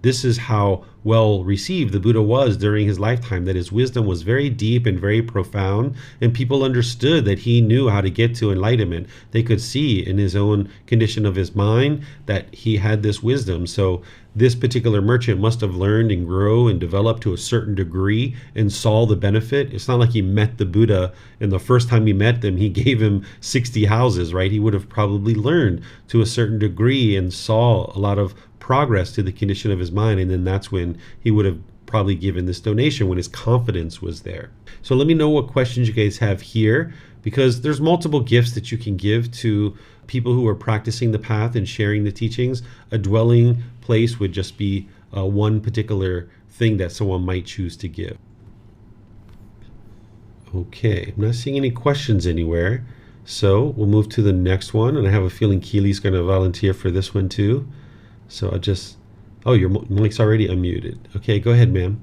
This is how well received the Buddha was during his lifetime, that his wisdom was very deep and very profound, and people understood that he knew how to get to enlightenment. They could see in his own condition of his mind that he had this wisdom. So this particular merchant must have learned and grew and developed to a certain degree and saw the benefit. It's not like he met the Buddha and the first time he met them, he gave him 60 houses, right? He would have probably learned to a certain degree and saw a lot of progress to the condition of his mind, and then that's when he would have probably given this donation, when his confidence was there. So let me know what questions you guys have here, because there's multiple gifts that you can give to people who are practicing the path and sharing the teachings. A dwelling place would just be one particular thing that someone might choose to give. Okay, I'm not seeing any questions anywhere. So we'll move to the next one, and I have a feeling Keely's going to volunteer for this one too. So I'll just, oh, your mic's already unmuted. Okay, go ahead, ma'am.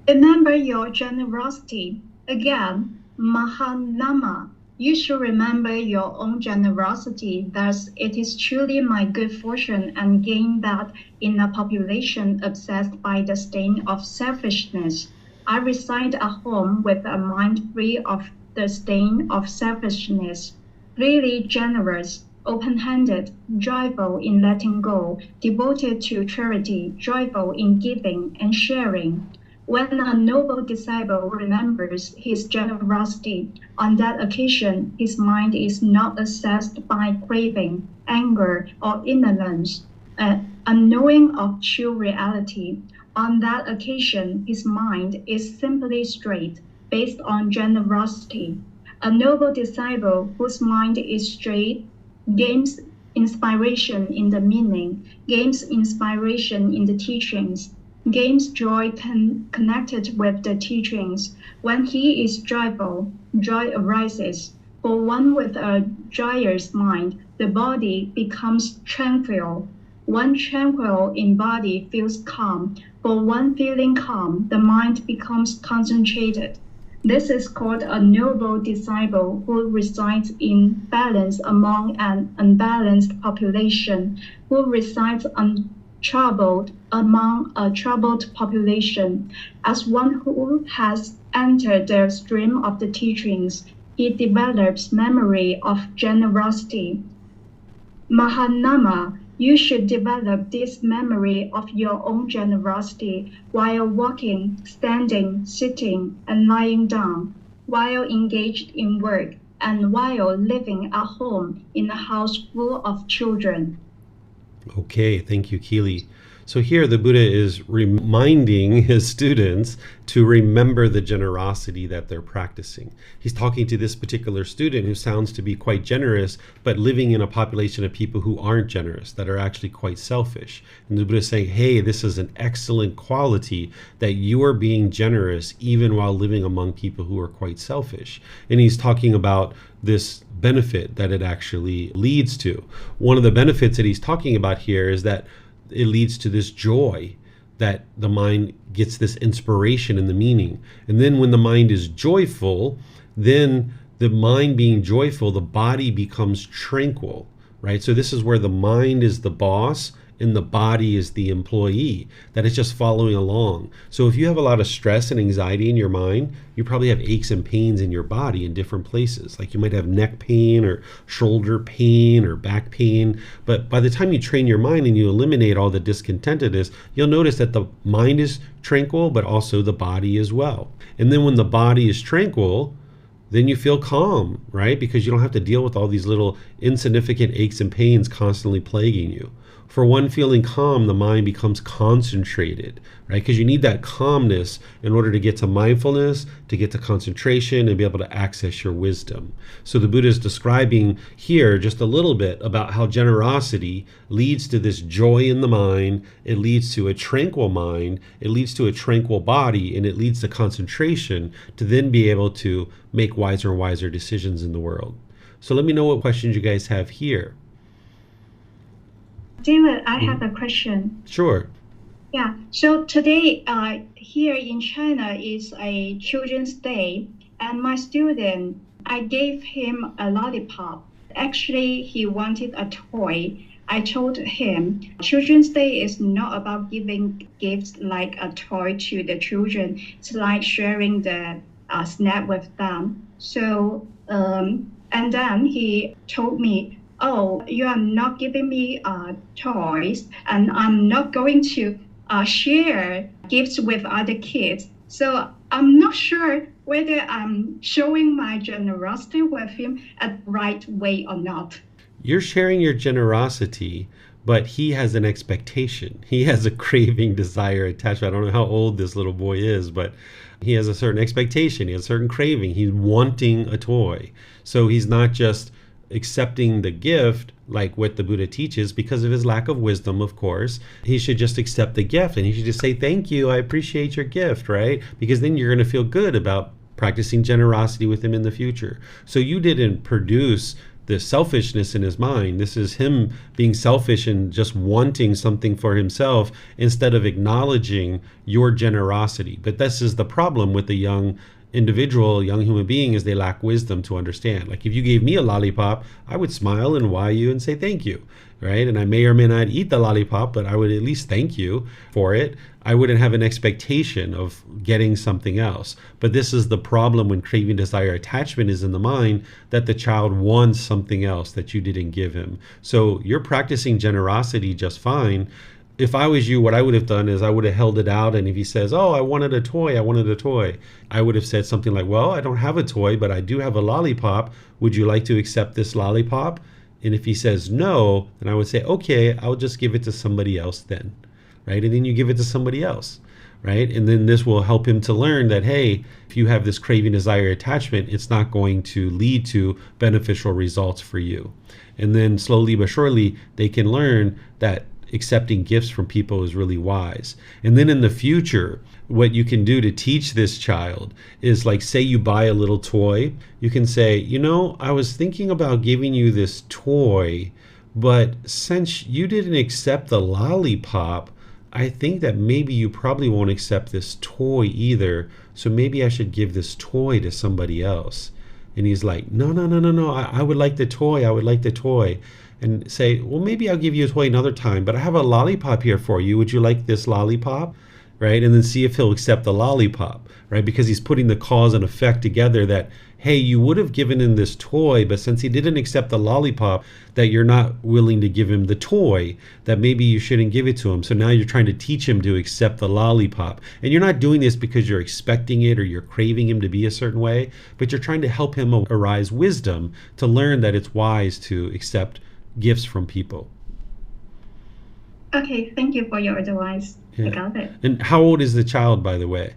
Remember your generosity. Again, Mahanama. You should remember your own generosity. Thus, it is truly my good fortune and gain that in a population obsessed by the stain of selfishness, I reside at home with a mind free of the stain of selfishness, really generous, open-handed, joyful in letting go, devoted to charity, joyful in giving and sharing. When a noble disciple remembers his generosity, on that occasion his mind is not obsessed by craving, anger, or indolence, unknowing of true reality. On that occasion his mind is simply straight, based on generosity. A noble disciple whose mind is straight gains inspiration in the meaning, gains inspiration in the teachings, gains joy connected with the teachings. When he is joyful, joy arises. For one with a joyous mind, the body becomes tranquil. One tranquil in body feels calm. For one feeling calm, the mind becomes concentrated. This is called a noble disciple who resides in balance among an unbalanced population, who resides untroubled among a troubled population. As one who has entered the stream of the teachings, he develops memory of generosity. Mahanama, you should develop this memory of your own generosity while walking, standing, sitting, and lying down, while engaged in work, and while living at home in a house full of children. Okay, thank you, Keely. So here the Buddha is reminding his students to remember the generosity that they're practicing. He's talking to this particular student who sounds to be quite generous, but living in a population of people who aren't generous, that are actually quite selfish. And the Buddha is saying, hey, this is an excellent quality that you are being generous even while living among people who are quite selfish. And he's talking about this benefit that it actually leads to. One of the benefits that he's talking about here is that it leads to this joy, that the mind gets this inspiration in the meaning. And then when the mind is joyful, then the mind being joyful, the body becomes tranquil, right? So this is where the mind is the boss and the body is the employee, that is just following along. So if you have a lot of stress and anxiety in your mind, you probably have aches and pains in your body in different places. Like you might have neck pain or shoulder pain or back pain. But by the time you train your mind and you eliminate all the discontentedness, you'll notice that the mind is tranquil, but also the body as well. And then when the body is tranquil, then you feel calm, right? Because you don't have to deal with all these little insignificant aches and pains constantly plaguing you. For one feeling calm, the mind becomes concentrated, right? Because you need that calmness in order to get to mindfulness, to get to concentration, and be able to access your wisdom. So the Buddha is describing here just a little bit about how generosity leads to this joy in the mind, it leads to a tranquil mind, it leads to a tranquil body, and it leads to concentration to then be able to make wiser and wiser decisions in the world. So let me know what questions you guys have here. David, I have a question. Sure. Yeah, so today here in China is a Children's Day, and my student, I gave him a lollipop. Actually, he wanted a toy. I told him Children's Day is not about giving gifts like a toy to the children. It's like sharing the snack with them. So, and then he told me, oh, you are not giving me toys, and I'm not going to share gifts with other kids. So I'm not sure whether I'm showing my generosity with him at the right way or not. You're sharing your generosity, but he has an expectation. He has a craving, desire, attachment. I don't know how old this little boy is, but he has a certain expectation. He has a certain craving. He's wanting a toy. So he's not just accepting the gift like what the Buddha teaches because of his lack of wisdom, of course. He should just accept the gift and he should just say, thank you, I appreciate your gift, right? Because then you're going to feel good about practicing generosity with him in the future. So you didn't produce the selfishness in his mind. This is him being selfish and just wanting something for himself instead of acknowledging your generosity. But this is the problem with the young individual, young human being, is they lack wisdom to understand. Like if you gave me a lollipop, I would smile and why you and say thank you, right? And I may or may not eat the lollipop, but I would at least thank you for it. I wouldn't have an expectation of getting something else. But this is the problem when craving, desire, attachment is in the mind, that the child wants something else that you didn't give him. So you're practicing generosity just fine. If I was you, what I would have done is I would have held it out. And if he says, oh, I wanted a toy, I would have said something like, well, I don't have a toy, but I do have a lollipop. Would you like to accept this lollipop? And if he says no, then I would say, okay, I'll just give it to somebody else then, right? And then you give it to somebody else, right? And then this will help him to learn that, hey, if you have this craving, desire, attachment, it's not going to lead to beneficial results for you. And then slowly but surely, they can learn that accepting gifts from people is really wise. And then in the future, what you can do to teach this child is, like, say you buy a little toy, you can say, you know, I was thinking about giving you this toy, but since you didn't accept the lollipop, I think that maybe you probably won't accept this toy either. So maybe I should give this toy to somebody else. And he's like, no, I would like the toy. And say, well, maybe I'll give you a toy another time, but I have a lollipop here for you. Would you like this lollipop? Right? And then see if he'll accept the lollipop, right? Because he's putting the cause and effect together that, hey, you would have given him this toy, but since he didn't accept the lollipop, that you're not willing to give him the toy, that maybe you shouldn't give it to him. So now you're trying to teach him to accept the lollipop. And you're not doing this because you're expecting it or you're craving him to be a certain way, but you're trying to help him arise wisdom to learn that it's wise to accept gifts from people. Okay, thank you for your advice. Yeah. I got it. And how old is the child, by the way?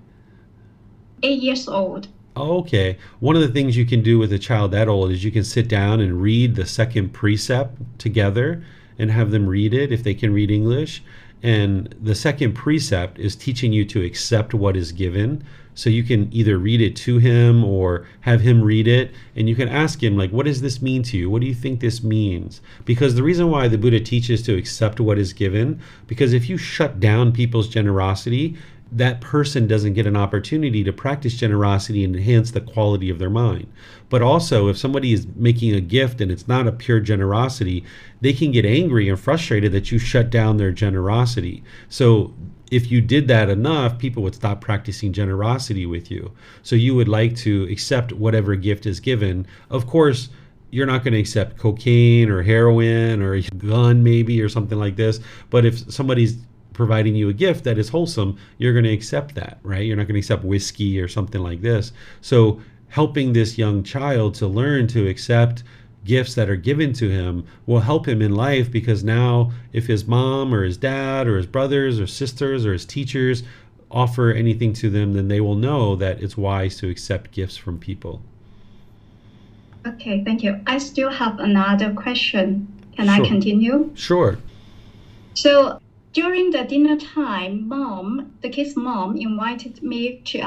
8 years old. Okay. One of the things you can do with a child that old is you can sit down and read the second precept together and have them read it if they can read English. And the second precept is teaching you to accept what is given. So you can either read it to him or have him read it, and you can ask him, like, what does this mean to you? What do you think this means? Because the reason why the Buddha teaches to accept what is given, because if you shut down people's generosity, that person doesn't get an opportunity to practice generosity and enhance the quality of their mind. But also, if somebody is making a gift and it's not a pure generosity, they can get angry and frustrated that you shut down their generosity. So if you did that enough, people would stop practicing generosity with you. So you would like to accept whatever gift is given. Of course, you're not going to accept cocaine or heroin or a gun maybe or something like this. But if somebody's providing you a gift that is wholesome, you're going to accept that, right? You're not going to accept whiskey or something like this. So helping this young child to learn to accept gifts that are given to him will help him in life, because now if his mom or his dad or his brothers or sisters or his teachers offer anything to them, then they will know that it's wise to accept gifts from people. Okay, thank you. I still have another question. Can Sure. I continue? Sure. So during the dinner time, the kid's mom invited me to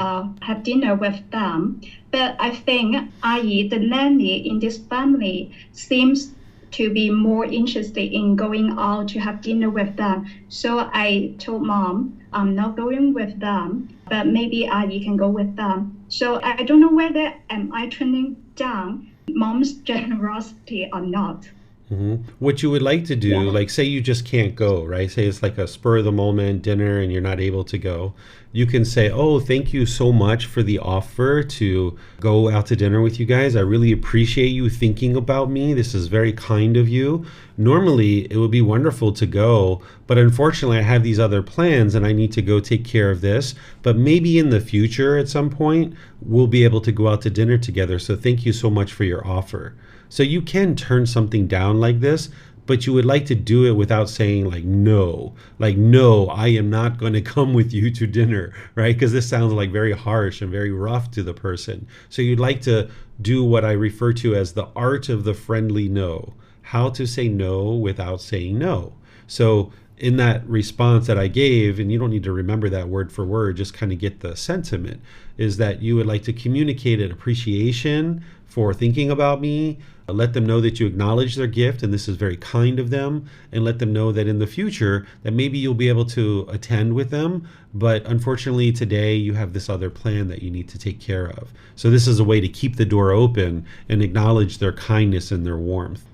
have dinner with them. But I think Ayi, the nanny in this family, seems to be more interested in going out to have dinner with them. So I told mom, I'm not going with them, but maybe Ayi can go with them. So I don't know whether am I turning down mom's generosity or not. Mm-hmm. What you would like to do, Yeah. like say you just can't go, right? Say it's like a spur of the moment dinner and you're not able to go. You can say, oh, thank you so much for the offer to go out to dinner with you guys. I really appreciate you thinking about me. This is very kind of you. Normally, it would be wonderful to go, but unfortunately, I have these other plans and I need to go take care of this. But maybe in the future at some point, we'll be able to go out to dinner together. So thank you so much for your offer. So you can turn something down like this, but you would like to do it without saying no, I am not going to come with you to dinner, right? Because this sounds like very harsh and very rough to the person. So you'd like to do what I refer to as the art of the friendly no, how to say no without saying no. So in that response that I gave, and you don't need to remember that word for word, just kind of get the sentiment, is that you would like to communicate an appreciation for thinking about me, let them know that you acknowledge their gift and this is very kind of them, and let them know that in the future that maybe you'll be able to attend with them, but unfortunately today you have this other plan that you need to take care of. So this is a way to keep the door open and acknowledge their kindness and their warmth.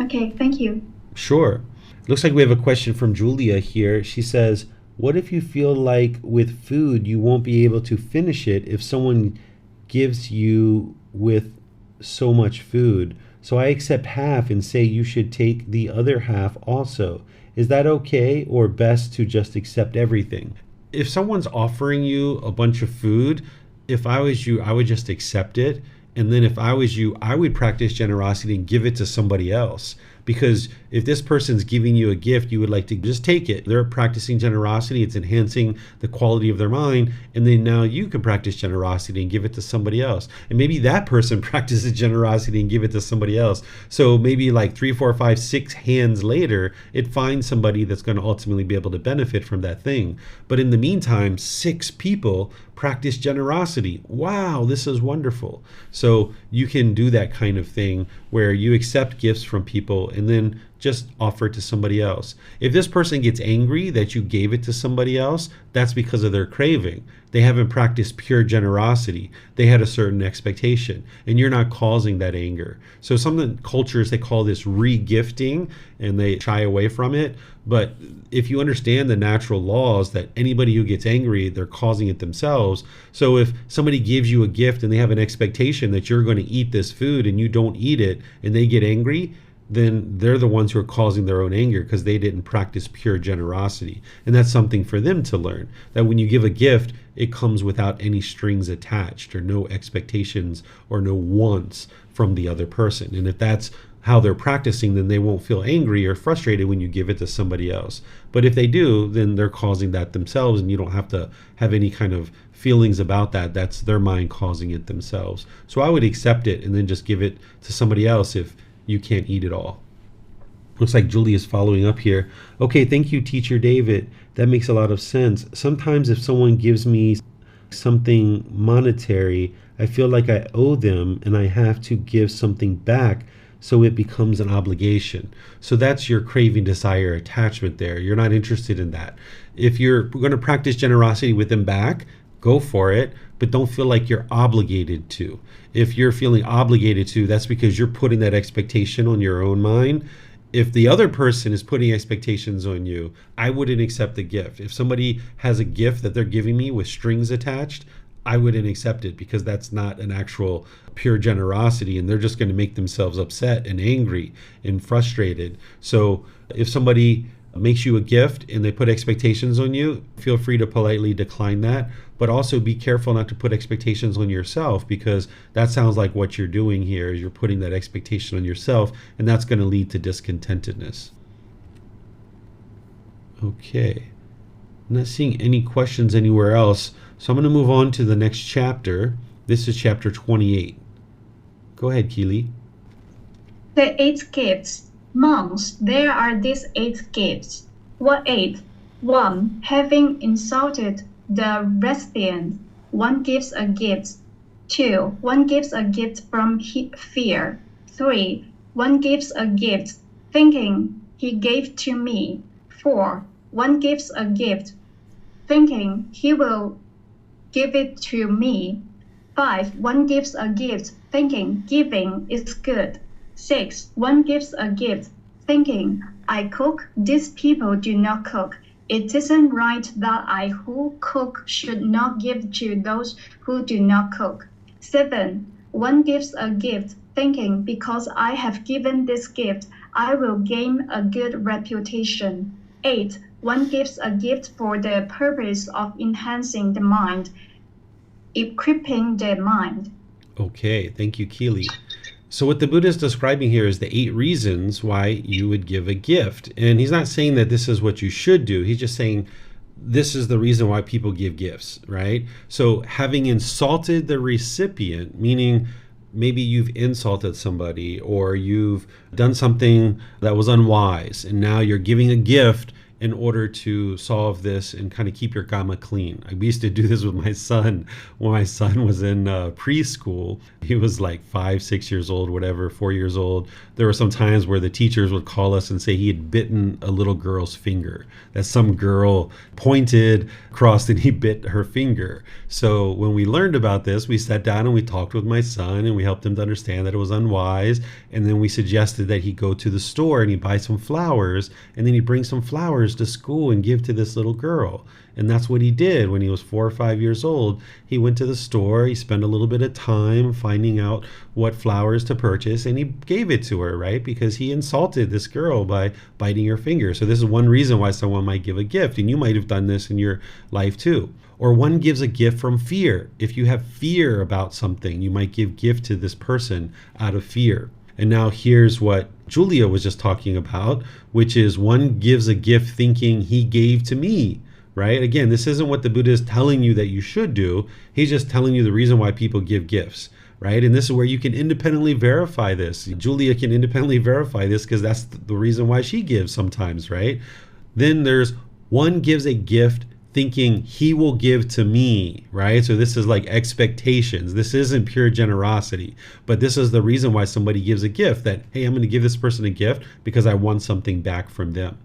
Okay, thank you. Sure. Looks like we have a question from Julia here. She says, what if you feel like with food you won't be able to finish it if someone gives you with so much food? So I accept half and say you should take the other half also. Is that okay, or best to just accept everything? If someone's offering you a bunch of food, if I was you, I would just accept it. And then if I was you, I would practice generosity and give it to somebody else. Because if this person's giving you a gift, you would like to just take it. They're practicing generosity. It's enhancing the quality of their mind. And then now you can practice generosity and give it to somebody else. And maybe that person practices generosity and give it to somebody else. So maybe like 3, 4, 5, 6 hands later, it finds somebody that's going to ultimately be able to benefit from that thing. But in the meantime, 6 people practice generosity. Wow, this is wonderful. So you can do that kind of thing where you accept gifts from people and then just offer it to somebody else. If this person gets angry that you gave it to somebody else, that's because of their craving. They haven't practiced pure generosity. They had a certain expectation, and you're not causing that anger. So some cultures, they call this re-gifting, and they shy away from it. But if you understand the natural laws that anybody who gets angry, they're causing it themselves. So if somebody gives you a gift and they have an expectation that you're going to eat this food and you don't eat it and they get angry, then they're the ones who are causing their own anger because they didn't practice pure generosity. And that's something for them to learn, that when you give a gift, it comes without any strings attached or no expectations or no wants from the other person. And if that's how they're practicing, then they won't feel angry or frustrated when you give it to somebody else. But if they do, then they're causing that themselves, and you don't have to have any kind of feelings about that. That's their mind causing it themselves. So I would accept it and then just give it to somebody else if you can't eat it all. Looks like Julie is following up here. Okay, thank you, Teacher David. That makes a lot of sense. Sometimes if someone gives me something monetary, I feel like I owe them and I have to give something back, so it becomes an obligation. So that's your craving, desire, attachment there. You're not interested in that. If you're going to practice generosity with them back, go for it, but don't feel like you're obligated to. If you're feeling obligated to, that's because you're putting that expectation on your own mind. If the other person is putting expectations on you, I wouldn't accept the gift. If somebody has a gift that they're giving me with strings attached, I wouldn't accept it, because that's not an actual pure generosity, and they're just going to make themselves upset and angry and frustrated. So if somebody makes you a gift and they put expectations on you, feel free to politely decline that, but also be careful not to put expectations on yourself, because that sounds like what you're doing here is you're putting that expectation on yourself, and that's going to lead to discontentedness. Okay, I'm not seeing any questions anywhere else, so I'm going to move on to the next chapter. This is chapter 28. Go ahead, Keely. The 8 gifts. Monks, there are these 8 gifts. What 8? 1. Having insulted the recipient, one gives a gift. 2. One gives a gift from fear. 3. One gives a gift, thinking he gave to me. 4. One gives a gift, thinking he will give it to me. 5. One gives a gift, thinking giving is good. 6. One gives a gift, thinking, I cook, these people do not cook. It isn't right that I who cook should not give to those who do not cook. 7. One gives a gift, thinking, because I have given this gift, I will gain a good reputation. 8. One gives a gift for the purpose of enhancing the mind, equipping the mind. Okay, thank you, Keely. So what the Buddha is describing here is the 8 reasons why you would give a gift. And he's not saying that this is what you should do. He's just saying this is the reason why people give gifts, right? So having insulted the recipient, meaning maybe you've insulted somebody or you've done something that was unwise, and now you're giving a gift in order to solve this and kind of keep your karma clean. I used to do this with my son when my son was in preschool. He was like 5, 6 years old, whatever, 4 years old. There were some times where the teachers would call us and say he had bitten a little girl's finger, that some girl pointed across and he bit her finger. So when we learned about this, we sat down and we talked with my son and we helped him to understand that it was unwise. And then we suggested that he go to the store and he buy some flowers, and then he bring some flowers to school and give to this little girl. And that's what he did when he was 4 or 5 years old. He went to the store, he spent a little bit of time finding out what flowers to purchase, and he gave it to her, right? Because he insulted this girl by biting her finger. So this is one reason why someone might give a gift, and you might have done this in your life too. Or one gives a gift from fear. If you have fear about something, you might give gift to this person out of fear. And now here's what Julia was just talking about, which is one gives a gift thinking he gave to me, right? Again, this isn't what the Buddha is telling you that you should do. He's just telling you the reason why people give gifts, right? And this is where you can independently verify this. Julia can independently verify this because that's the reason why she gives sometimes, right? Then there's one gives a gift thinking he will give to me, right? So this is like expectations. This isn't pure generosity, but this is the reason why somebody gives a gift, that, hey, I'm going to give this person a gift because I want something back from them.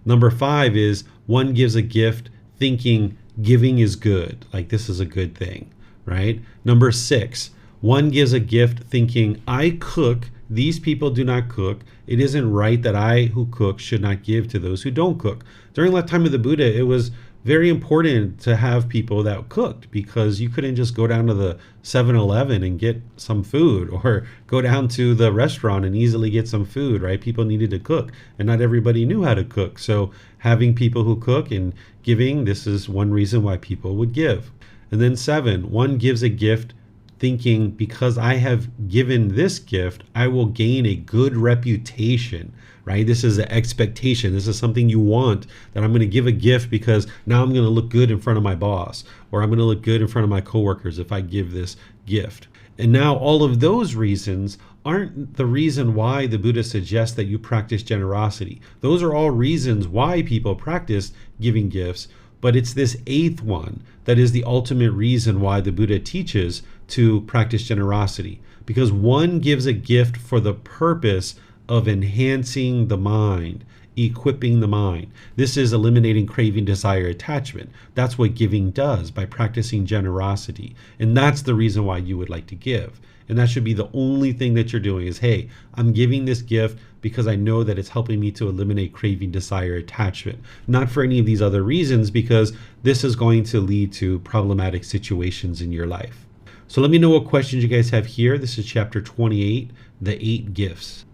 Number 5 is one gives a gift thinking giving is good, like this is a good thing, right? Number 6, one gives a gift thinking I cook, these people do not cook. It isn't right that I who cook should not give to those who don't cook. During the time of the Buddha, it was very important to have people that cooked, because you couldn't just go down to the 7-Eleven and get some food, or go down to the restaurant and easily get some food, right? People needed to cook, and not everybody knew how to cook. So having people who cook and giving, this is one reason why people would give. And then 7, one gives a gift thinking because I have given this gift, I will gain a good reputation, right? This is an expectation. This is something you want, that I'm going to give a gift because now I'm going to look good in front of my boss, or I'm going to look good in front of my coworkers if I give this gift. And now all of those reasons aren't the reason why the Buddha suggests that you practice generosity. Those are all reasons why people practice giving gifts, but it's this 8th one that is the ultimate reason why the Buddha teaches to practice generosity, because one gives a gift for the purpose of enhancing the mind, equipping the mind. This is eliminating craving, desire, attachment. That's what giving does by practicing generosity. And that's the reason why you would like to give. And that should be the only thing that you're doing is, hey, I'm giving this gift because I know that it's helping me to eliminate craving, desire, attachment. Not for any of these other reasons, because this is going to lead to problematic situations in your life. So let me know what questions you guys have here. This is chapter 28, the 8 gifts.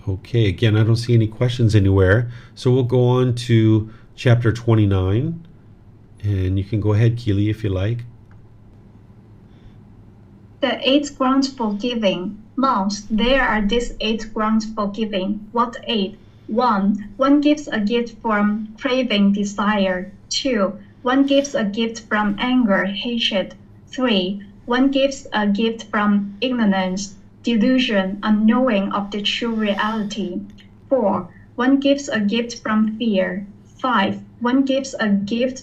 Okay, again, I don't see any questions anywhere. So we'll go on to chapter 29. And you can go ahead, Keely, if you like. The 8 grounds for giving. Monks, there are these 8 grounds for giving. What 8? 1. One gives a gift from craving, desire. 2. One gives a gift from anger, hatred. 3. One gives a gift from ignorance, delusion, unknowing of the true reality. 4. One gives a gift from fear. 5. One gives a gift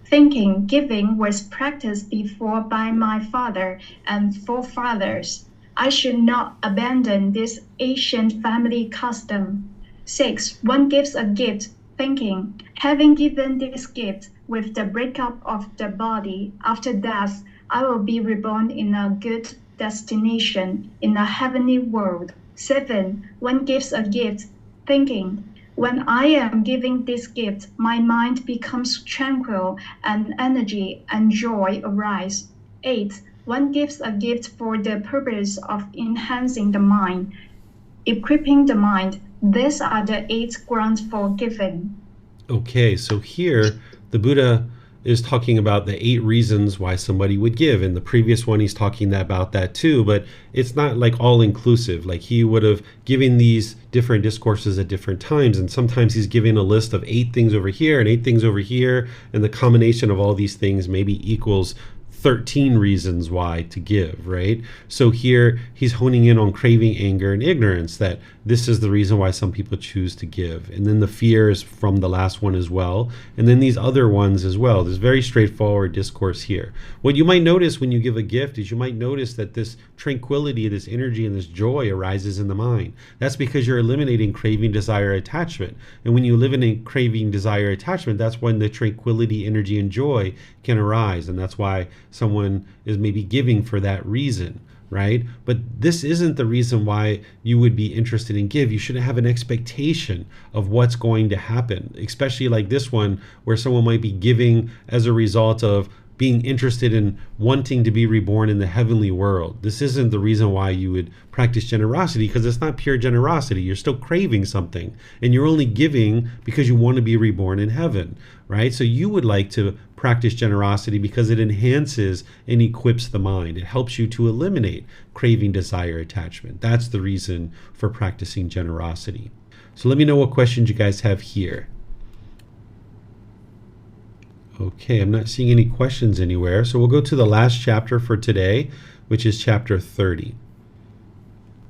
thinking giving was practiced before by my father and forefathers. I should not abandon this ancient family custom. 6. One gives a gift thinking, having given this gift with the breakup of the body, after death, I will be reborn in a good destination, in a heavenly world. 7. One gives a gift thinking, when I am giving this gift, my mind becomes tranquil and energy and joy arise. 8. One gives a gift for the purpose of enhancing the mind, equipping the mind. These are the 8 grounds for giving. Okay, so here the Buddha is talking about the 8 reasons why somebody would give. In the previous one, he's talking about that too, but it's not like all inclusive. Like he would have given these different discourses at different times, and sometimes he's giving a list of 8 things over here and 8 things over here, and the combination of all these things maybe equals 13 reasons why to give, right? So here he's honing in on craving, anger, and ignorance, that this is the reason why some people choose to give. And then the fear is from the last one as well. And then these other ones as well. There's very straightforward discourse here. What you might notice when you give a gift is you might notice that this tranquility, this energy, and this joy arises in the mind. That's because you're eliminating craving, desire, attachment. And when you eliminate craving, desire, attachment, that's when the tranquility, energy, and joy can arise. And that's why someone is maybe giving for that reason, right? But this isn't the reason why you would be interested in give. You shouldn't have an expectation of what's going to happen, especially like this one, where someone might be giving as a result of being interested in wanting to be reborn in the heavenly world. This isn't the reason why you would practice generosity, because it's not pure generosity. You're still craving something, and you're only giving because you want to be reborn in heaven, right? So you would like to practice generosity because it enhances and equips the mind. It helps you to eliminate craving, desire, attachment. That's the reason for practicing generosity. So let me know what questions you guys have here. Okay, I'm not seeing any questions anywhere. So we'll go to the last chapter for today, which is chapter 30.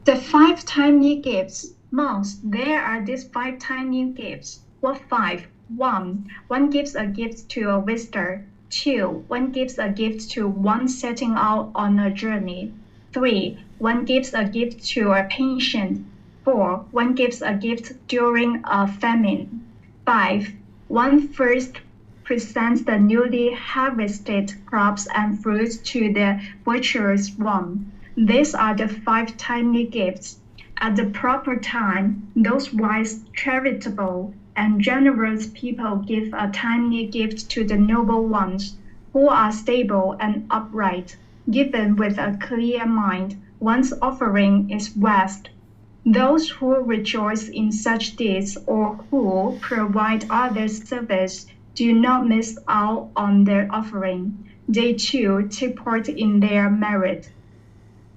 The 5 tiny gifts. Monks, there are these 5 tiny gifts. What 5? 1. One gives a gift to a visitor. 2. One gives a gift to one setting out on a journey. 3. One gives a gift to a patient. 4. One gives a gift during a famine. 5. One first presents the newly harvested crops and fruits to the virtuous one. These are the 5 tiny gifts. At the proper time, those wise, charitable, and generous people give a tiny gift to the noble ones, who are stable and upright, given with a clear mind. One's offering is vast. Those who rejoice in such deeds or who provide others service do not miss out on their offering. They too take part in their merit.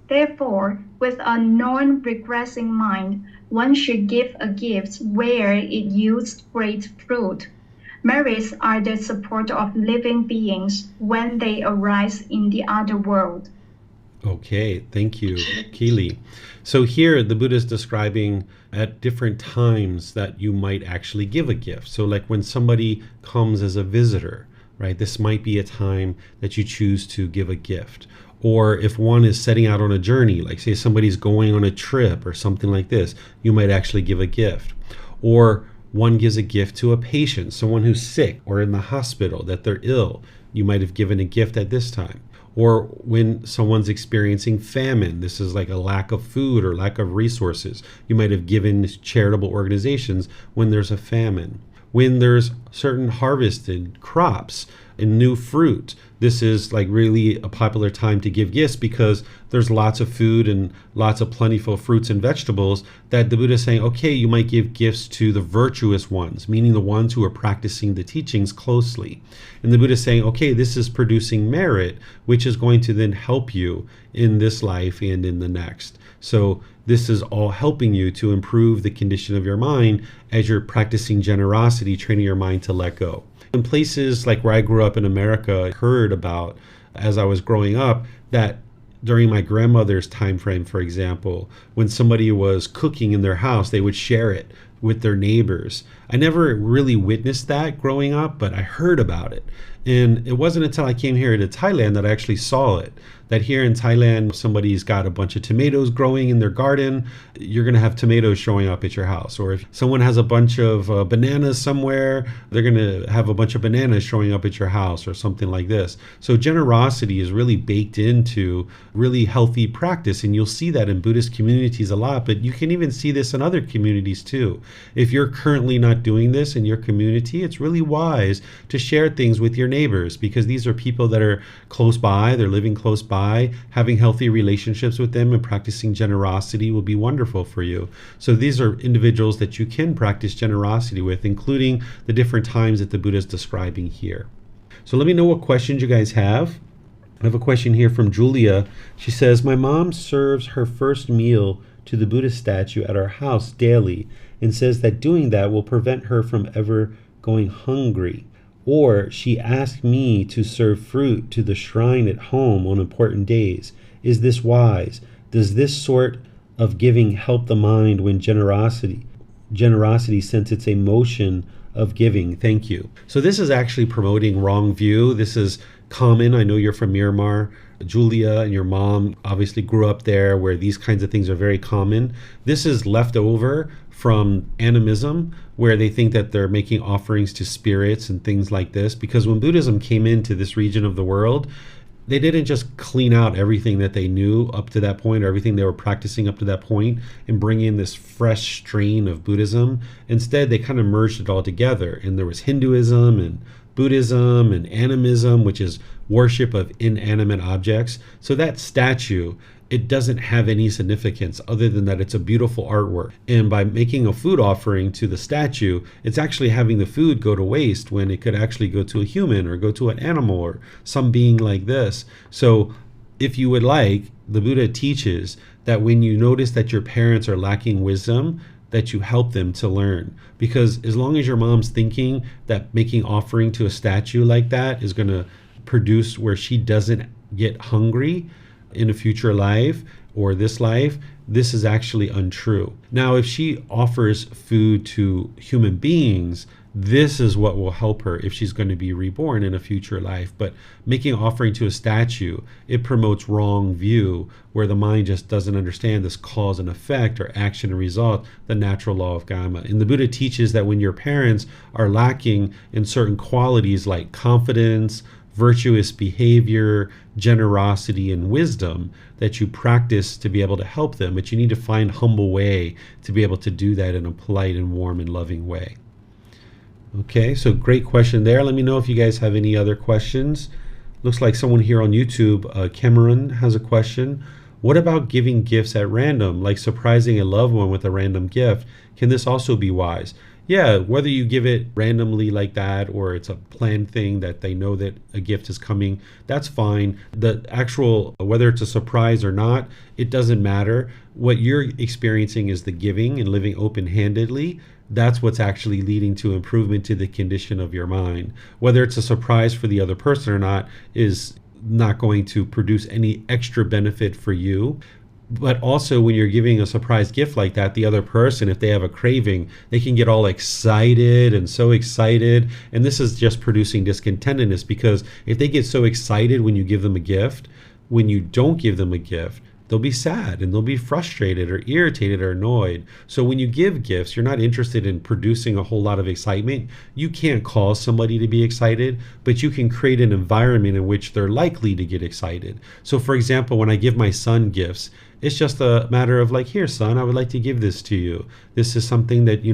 Therefore, with a non-regressing mind, one should give a gift where it yields great fruit. Merits are the support of living beings when they arise in the other world. Okay, thank you, Keely. So here the Buddha is describing at different times that you might actually give a gift. So like when somebody comes as a visitor, right? This might be a time that you choose to give a gift. Or if one is setting out on a journey, like say somebody's going on a trip or something like this, you might actually give a gift. Or one gives a gift to a patient, someone who's sick or in the hospital, that they're ill. You might have given a gift at this time. Or when someone's experiencing famine, this is like a lack of food or lack of resources. You might have given charitable organizations when there's a famine. When there's certain harvested crops and new fruit, this is like really a popular time to give gifts because there's lots of food and lots of plentiful fruits and vegetables that the Buddha is saying, okay, you might give gifts to the virtuous ones, meaning the ones who are practicing the teachings closely. And the Buddha is saying, okay, this is producing merit, which is going to then help you in this life and in the next. So this is all helping you to improve the condition of your mind as you're practicing generosity, training your mind to let go. In places like where I grew up in America, I heard about, as I was growing up, that during my grandmother's time frame, for example, when somebody was cooking in their house, they would share it with their neighbors. I never really witnessed that growing up, but I heard about it. And it wasn't until I came here to Thailand that I actually saw it. That here in Thailand, if somebody's got a bunch of tomatoes growing in their garden, you're going to have tomatoes showing up at your house. Or if someone has a bunch of bananas somewhere, they're going to have a bunch of bananas showing up at your house or something like this. So generosity is really baked into really healthy practice. And you'll see that in Buddhist communities a lot, but you can even see this in other communities too. If you're currently not doing this in your community, it's really wise to share things with your neighbors, because these are people that are close by, they're living close by. Having healthy relationships with them and practicing generosity will be wonderful for you. So these are individuals that you can practice generosity with, including the different times that the Buddha is describing here. So let me know what questions you guys have. I have a question here from Julia. She says, my mom serves her first meal to the Buddha statue at our house daily and says that doing that will prevent her from ever going hungry. Or she asked me to serve fruit to the shrine at home on important days. Is this wise? Does this sort of giving help the mind when generosity since it's a motion of giving? Thank you. So this is actually promoting wrong view. This is common. I know you're from Myanmar. Julia and your mom obviously grew up there where these kinds of things are very common. This is left over from animism, where they think that they're making offerings to spirits and things like this. Because when Buddhism came into this region of the world, they didn't just clean out everything that they knew up to that point, or everything they were practicing up to that point, and bring in this fresh strain of Buddhism. Instead, they kind of merged it all together. And there was Hinduism and Buddhism and animism, which is worship of inanimate objects. So that statue, it doesn't have any significance other than that it's a beautiful artwork. And by making a food offering to the statue, it's actually having the food go to waste when it could actually go to a human or go to an animal or some being like this. So if you would like, the Buddha teaches that when you notice that your parents are lacking wisdom, that you help them to learn. Because as long as your mom's thinking that making offering to a statue like that is going to produce where she doesn't get hungry in a future life or this life, this is actually untrue. Now, if she offers food to human beings, this is what will help her if she's going to be reborn in a future life. But making offering to a statue, it promotes wrong view, where the mind just doesn't understand this cause and effect or action and result, the natural law of karma. And the Buddha teaches that when your parents are lacking in certain qualities like confidence, virtuous behavior, generosity, and wisdom, that you practice to be able to help them. But you need to find a humble way to be able to do that in a polite and warm and loving way. Okay, so great question there. Let me know if you guys have any other questions. Looks like someone here on YouTube, Cameron, has a question. What about giving gifts at random, like surprising a loved one with a random gift? Can this also be wise? Yeah, whether you give it randomly like that or it's a planned thing that they know that a gift is coming, that's fine. The actual, whether it's a surprise or not, it doesn't matter. What you're experiencing is the giving and living open-handedly. That's what's actually leading to improvement to the condition of your mind. Whether it's a surprise for the other person or not is not going to produce any extra benefit for you. But also when you're giving a surprise gift like that, the other person, if they have a craving, they can get all excited and so excited. And this is just producing discontentedness, because if they get so excited when you give them a gift, when you don't give them a gift, they'll be sad and they'll be frustrated or irritated or annoyed. So when you give gifts, you're not interested in producing a whole lot of excitement. You can't cause somebody to be excited, but you can create an environment in which they're likely to get excited. So for example, when I give my son gifts, it's just a matter of like, here, son, I would like to give this to you. This is something that,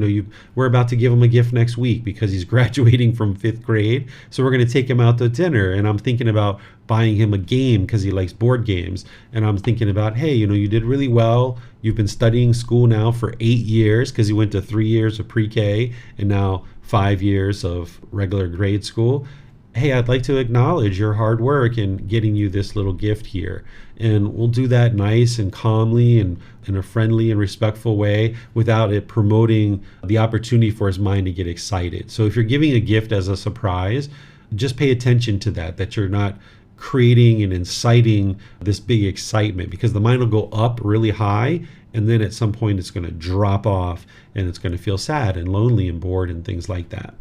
we're about to give him a gift next week because he's graduating from 5th grade. So we're going to take him out to dinner. And I'm thinking about buying him a game because he likes board games. And I'm thinking about, hey, you did really well. You've been studying school now for 8 years because he went to 3 years of pre-K and now 5 years of regular grade school. Hey, I'd like to acknowledge your hard work in getting you this little gift here. And we'll do that nice and calmly and in a friendly and respectful way without it promoting the opportunity for his mind to get excited. So if you're giving a gift as a surprise, just pay attention to that you're not creating and inciting this big excitement, because the mind will go up really high and then at some point it's going to drop off and it's going to feel sad and lonely and bored and things like that.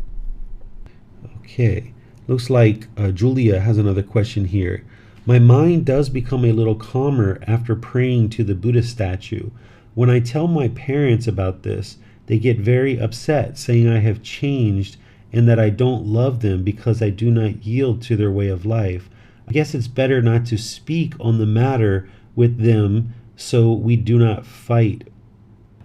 Okay. Looks like Julia has another question here. My mind does become a little calmer after praying to the Buddha statue. When I tell my parents about this, they get very upset, saying I have changed and that I don't love them because I do not yield to their way of life. I guess it's better not to speak on the matter with them so we do not fight.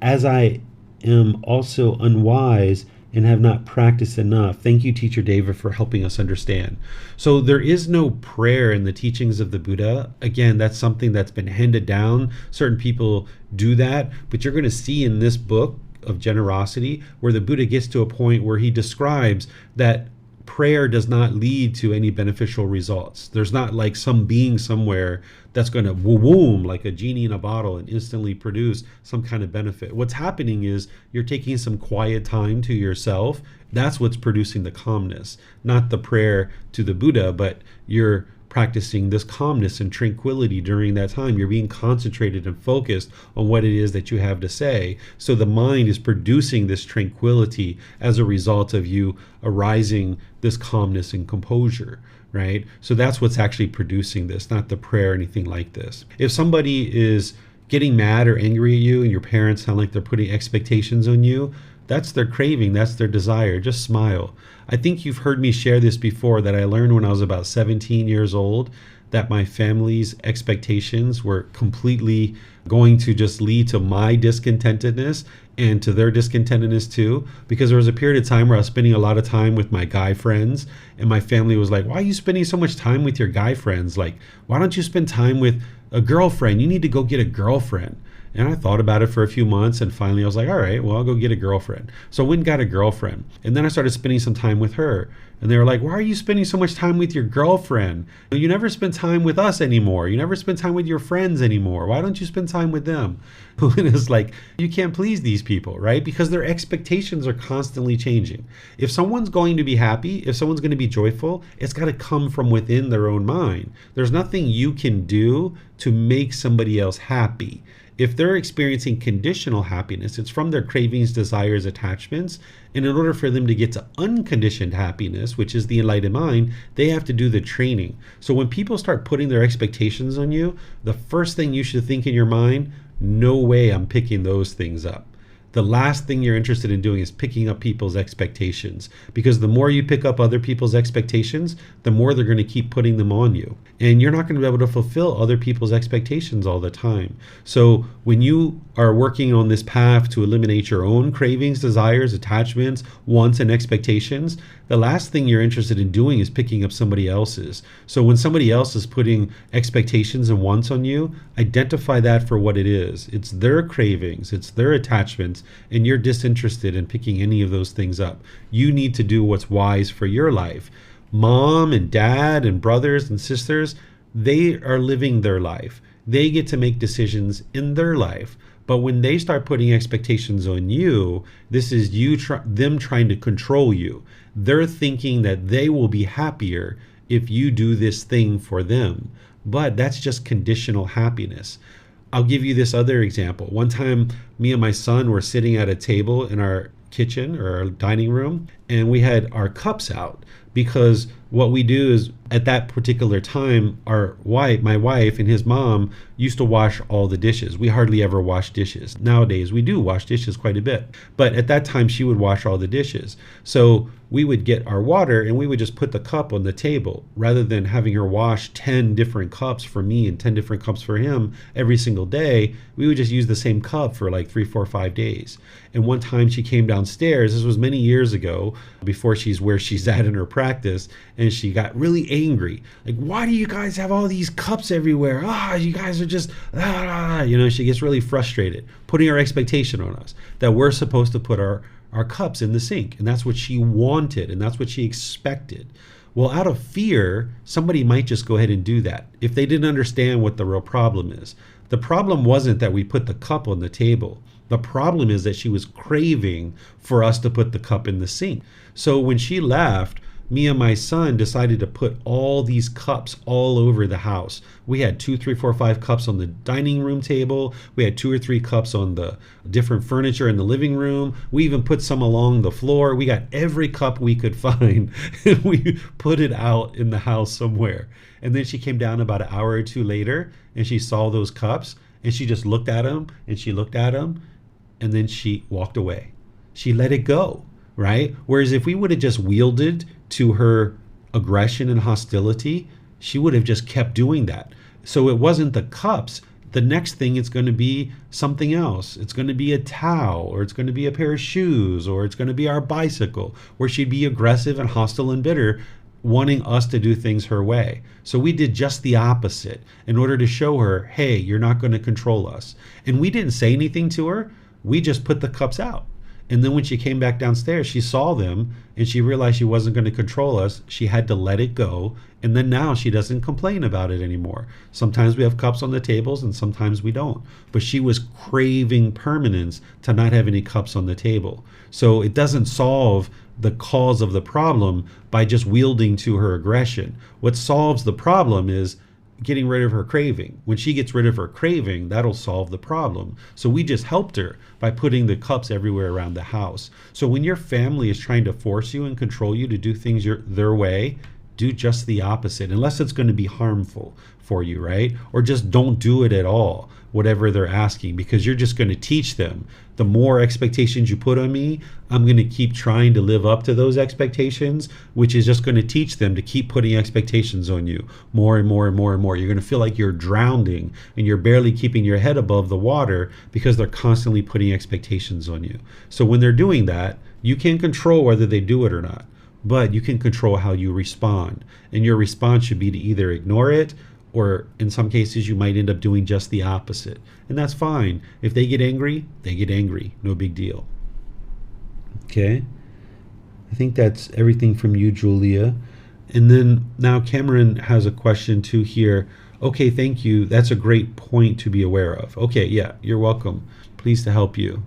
As I am also unwise and have not practiced enough. Thank you, Teacher David, for helping us understand. So there is no prayer in the teachings of the Buddha. Again, that's something that's been handed down. Certain people do that, but you're going to see in this book of generosity where the Buddha gets to a point where he describes that prayer does not lead to any beneficial results. There's not like some being somewhere that's going to boom, like a genie in a bottle, and instantly produce some kind of benefit. What's happening is you're taking some quiet time to yourself. That's what's producing the calmness, not the prayer to the Buddha, but you're practicing this calmness and tranquility during that time. You're being concentrated and focused on what it is that you have to say. So the mind is producing this tranquility as a result of you arising this calmness and composure, right? So that's what's actually producing this, not the prayer or anything like this. If somebody is getting mad or angry at you and your parents sound like they're putting expectations on you, that's their craving, that's their desire. Just smile. I think you've heard me share this before, that I learned when I was about 17 years old that my family's expectations were completely going to just lead to my discontentedness and to their discontentedness too, because there was a period of time where I was spending a lot of time with my guy friends, and my family was like, why are you spending so much time with your guy friends? Like, why don't you spend time with a girlfriend? You need to go get a girlfriend. And I thought about it for a few months, and finally I was like, all right, well, I'll go get a girlfriend. So I went and got a girlfriend. And then I started spending some time with her. And they were like, why are you spending so much time with your girlfriend? You never spend time with us anymore. You never spend time with your friends anymore. Why don't you spend time with them? And it's like, you can't please these people, right? Because their expectations are constantly changing. If someone's going to be happy, if someone's going to be joyful, it's got to come from within their own mind. There's nothing you can do to make somebody else happy. If they're experiencing conditional happiness, it's from their cravings, desires, attachments. And in order for them to get to unconditioned happiness, which is the enlightened mind, they have to do the training. So when people start putting their expectations on you, the first thing you should think in your mind, no way I'm picking those things up. The last thing you're interested in doing is picking up people's expectations, because the more you pick up other people's expectations, the more they're going to keep putting them on you. And you're not going to be able to fulfill other people's expectations all the time. So when you are working on this path to eliminate your own cravings, desires, attachments, wants, and expectations, the last thing you're interested in doing is picking up somebody else's. So when somebody else is putting expectations and wants on you, identify that for what it is. It's their cravings, it's their attachments, and you're disinterested in picking any of those things up. You need to do what's wise for your life. Mom and dad and brothers and sisters, they are living their life. They get to make decisions in their life. But when they start putting expectations on you, this is them trying to control you. They're thinking that they will be happier if you do this thing for them. But that's just conditional happiness. I'll give you this other example. One time, me and my son were sitting at a table in our kitchen or our dining room, and we had our cups out, because what we do is at that particular time, my wife and his mom used to wash all the dishes. We hardly ever wash dishes. Nowadays, we do wash dishes quite a bit. But at that time, she would wash all the dishes. So we would get our water and we would just put the cup on the table, rather than having her wash 10 different cups for me and 10 different cups for him every single day. We would just use the same cup for like 3, 4, 5 days. And one time she came downstairs, this was many years ago, before she's where she's at in her practice, and she got really angry. Like, why do you guys have all these cups everywhere? You guys are just, she gets really frustrated, putting her expectation on us that we're supposed to put our cups in the sink. And that's what she wanted, and that's what she expected. Well, out of fear, somebody might just go ahead and do that if they didn't understand what the real problem is. The problem wasn't that we put the cup on the table. The problem is that she was craving for us to put the cup in the sink. So when she left, me and my son decided to put all these cups all over the house. We had 2, 3, 4, 5 cups on the dining room table. We had 2 or 3 cups on the different furniture in the living room. We even put some along the floor. We got every cup we could find and we put it out in the house somewhere. And then she came down about an hour or two later and she saw those cups and she just looked at them and she looked at them and then she walked away. She let it go, right? Whereas if we would have just wielded to her aggression and hostility, she would have just kept doing that. So it wasn't the cups. The next thing, it's going to be something else. It's going to be a towel, or it's going to be a pair of shoes, or it's going to be our bicycle, where she'd be aggressive and hostile and bitter, wanting us to do things her way. So we did just the opposite in order to show her, hey, you're not going to control us. And we didn't say anything to her. We just put the cups out. And then when she came back downstairs, she saw them and she realized she wasn't going to control us. She had to let it go. And then now she doesn't complain about it anymore. Sometimes we have cups on the tables and sometimes we don't. But she was craving permanence to not have any cups on the table. So it doesn't solve the cause of the problem by just wielding to her aggression. What solves the problem is getting rid of her craving. When she gets rid of her craving, that'll solve the problem. So we just helped her by putting the cups everywhere around the house. So when your family is trying to force you and control you to do things their way, do just the opposite, unless it's going to be harmful for you, right? Or just don't do it at all, whatever they're asking, because you're just going to teach them. The more expectations you put on me, I'm going to keep trying to live up to those expectations, which is just going to teach them to keep putting expectations on you more and more and more and more. You're going to feel like you're drowning and you're barely keeping your head above the water because they're constantly putting expectations on you. So when they're doing that, you can't control whether they do it or not, but you can control how you respond. And your response should be to either ignore it, or in some cases you might end up doing just the opposite. And that's fine. If they get angry, they get angry. No big deal. Okay. I think that's everything from you, Julia. And then now Cameron has a question too here. Okay, thank you. That's a great point to be aware of. Okay, yeah, you're welcome. Pleased to help you.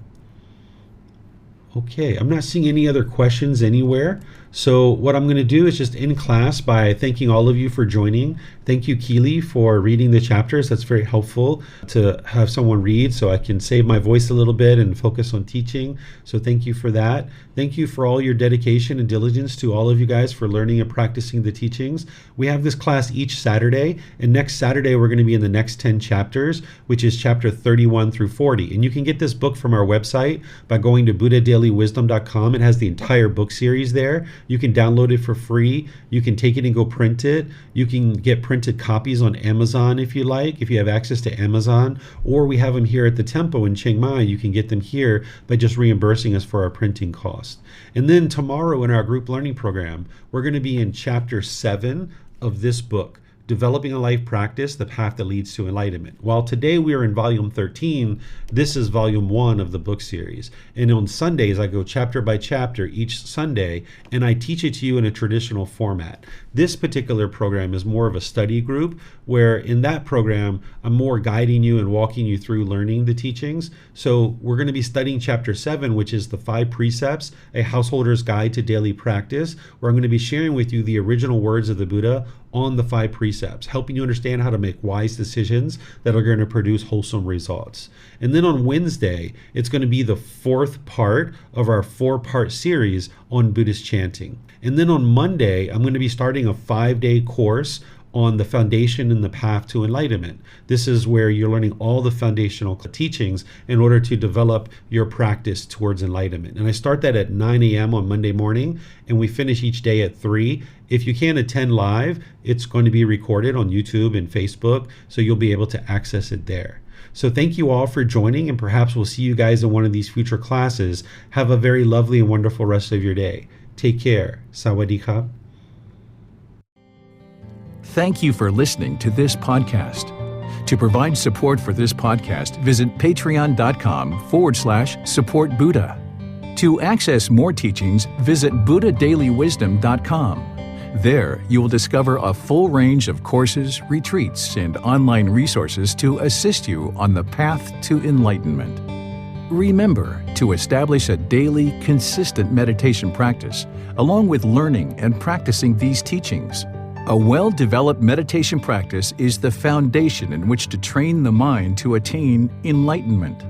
Okay, I'm not seeing any other questions anywhere. So what I'm going to do is just end class by thanking all of you for joining. Thank you, Keely, for reading the chapters. That's very helpful to have someone read so I can save my voice a little bit and focus on teaching. So thank you for that. Thank you for all your dedication and diligence to all of you guys for learning and practicing the teachings. We have this class each Saturday, and next Saturday we're going to be in the next 10 chapters, which is chapter 31 through 40. And you can get this book from our website by going to buddhadailywisdom.com. It has the entire book series there. You can download it for free. You can take it and go print it. You can get printed copies on Amazon if you like, if you have access to Amazon, or we have them here at the temple in Chiang Mai. You can get them here by just reimbursing us for our printing cost. And then tomorrow in our group learning program, we're going to be in chapter 7 of this book, Developing a Life Practice, The Path That Leads to Enlightenment. While today we are in volume 13, this is volume 1 of the book series. And on Sundays, I go chapter by chapter each Sunday, and I teach it to you in a traditional format. This particular program is more of a study group, where in that program, I'm more guiding you and walking you through learning the teachings. So we're going to be studying chapter 7, which is the 5 precepts, a householder's guide to daily practice, where I'm going to be sharing with you the original words of the Buddha on the 5 precepts, helping you understand how to make wise decisions that are going to produce wholesome results. And then on Wednesday, it's going to be the 4th part of our 4-part series on Buddhist chanting. And then on Monday, I'm going to be starting a 5-day course on the foundation and the path to enlightenment. This is where you're learning all the foundational teachings in order to develop your practice towards enlightenment. And I start that at 9 a.m. on Monday morning, and we finish each day at 3. If you can't attend live, it's going to be recorded on YouTube and Facebook, so you'll be able to access it there. So thank you all for joining, and perhaps we'll see you guys in one of these future classes. Have a very lovely and wonderful rest of your day. Take care. Sawadee ka. Thank you for listening to this podcast. To provide support for this podcast, visit patreon.com/support Buddha. To access more teachings, visit buddhadailywisdom.com. There, you will discover a full range of courses, retreats, and online resources to assist you on the path to enlightenment. Remember to establish a daily, consistent meditation practice, along with learning and practicing these teachings. A well-developed meditation practice is the foundation in which to train the mind to attain enlightenment.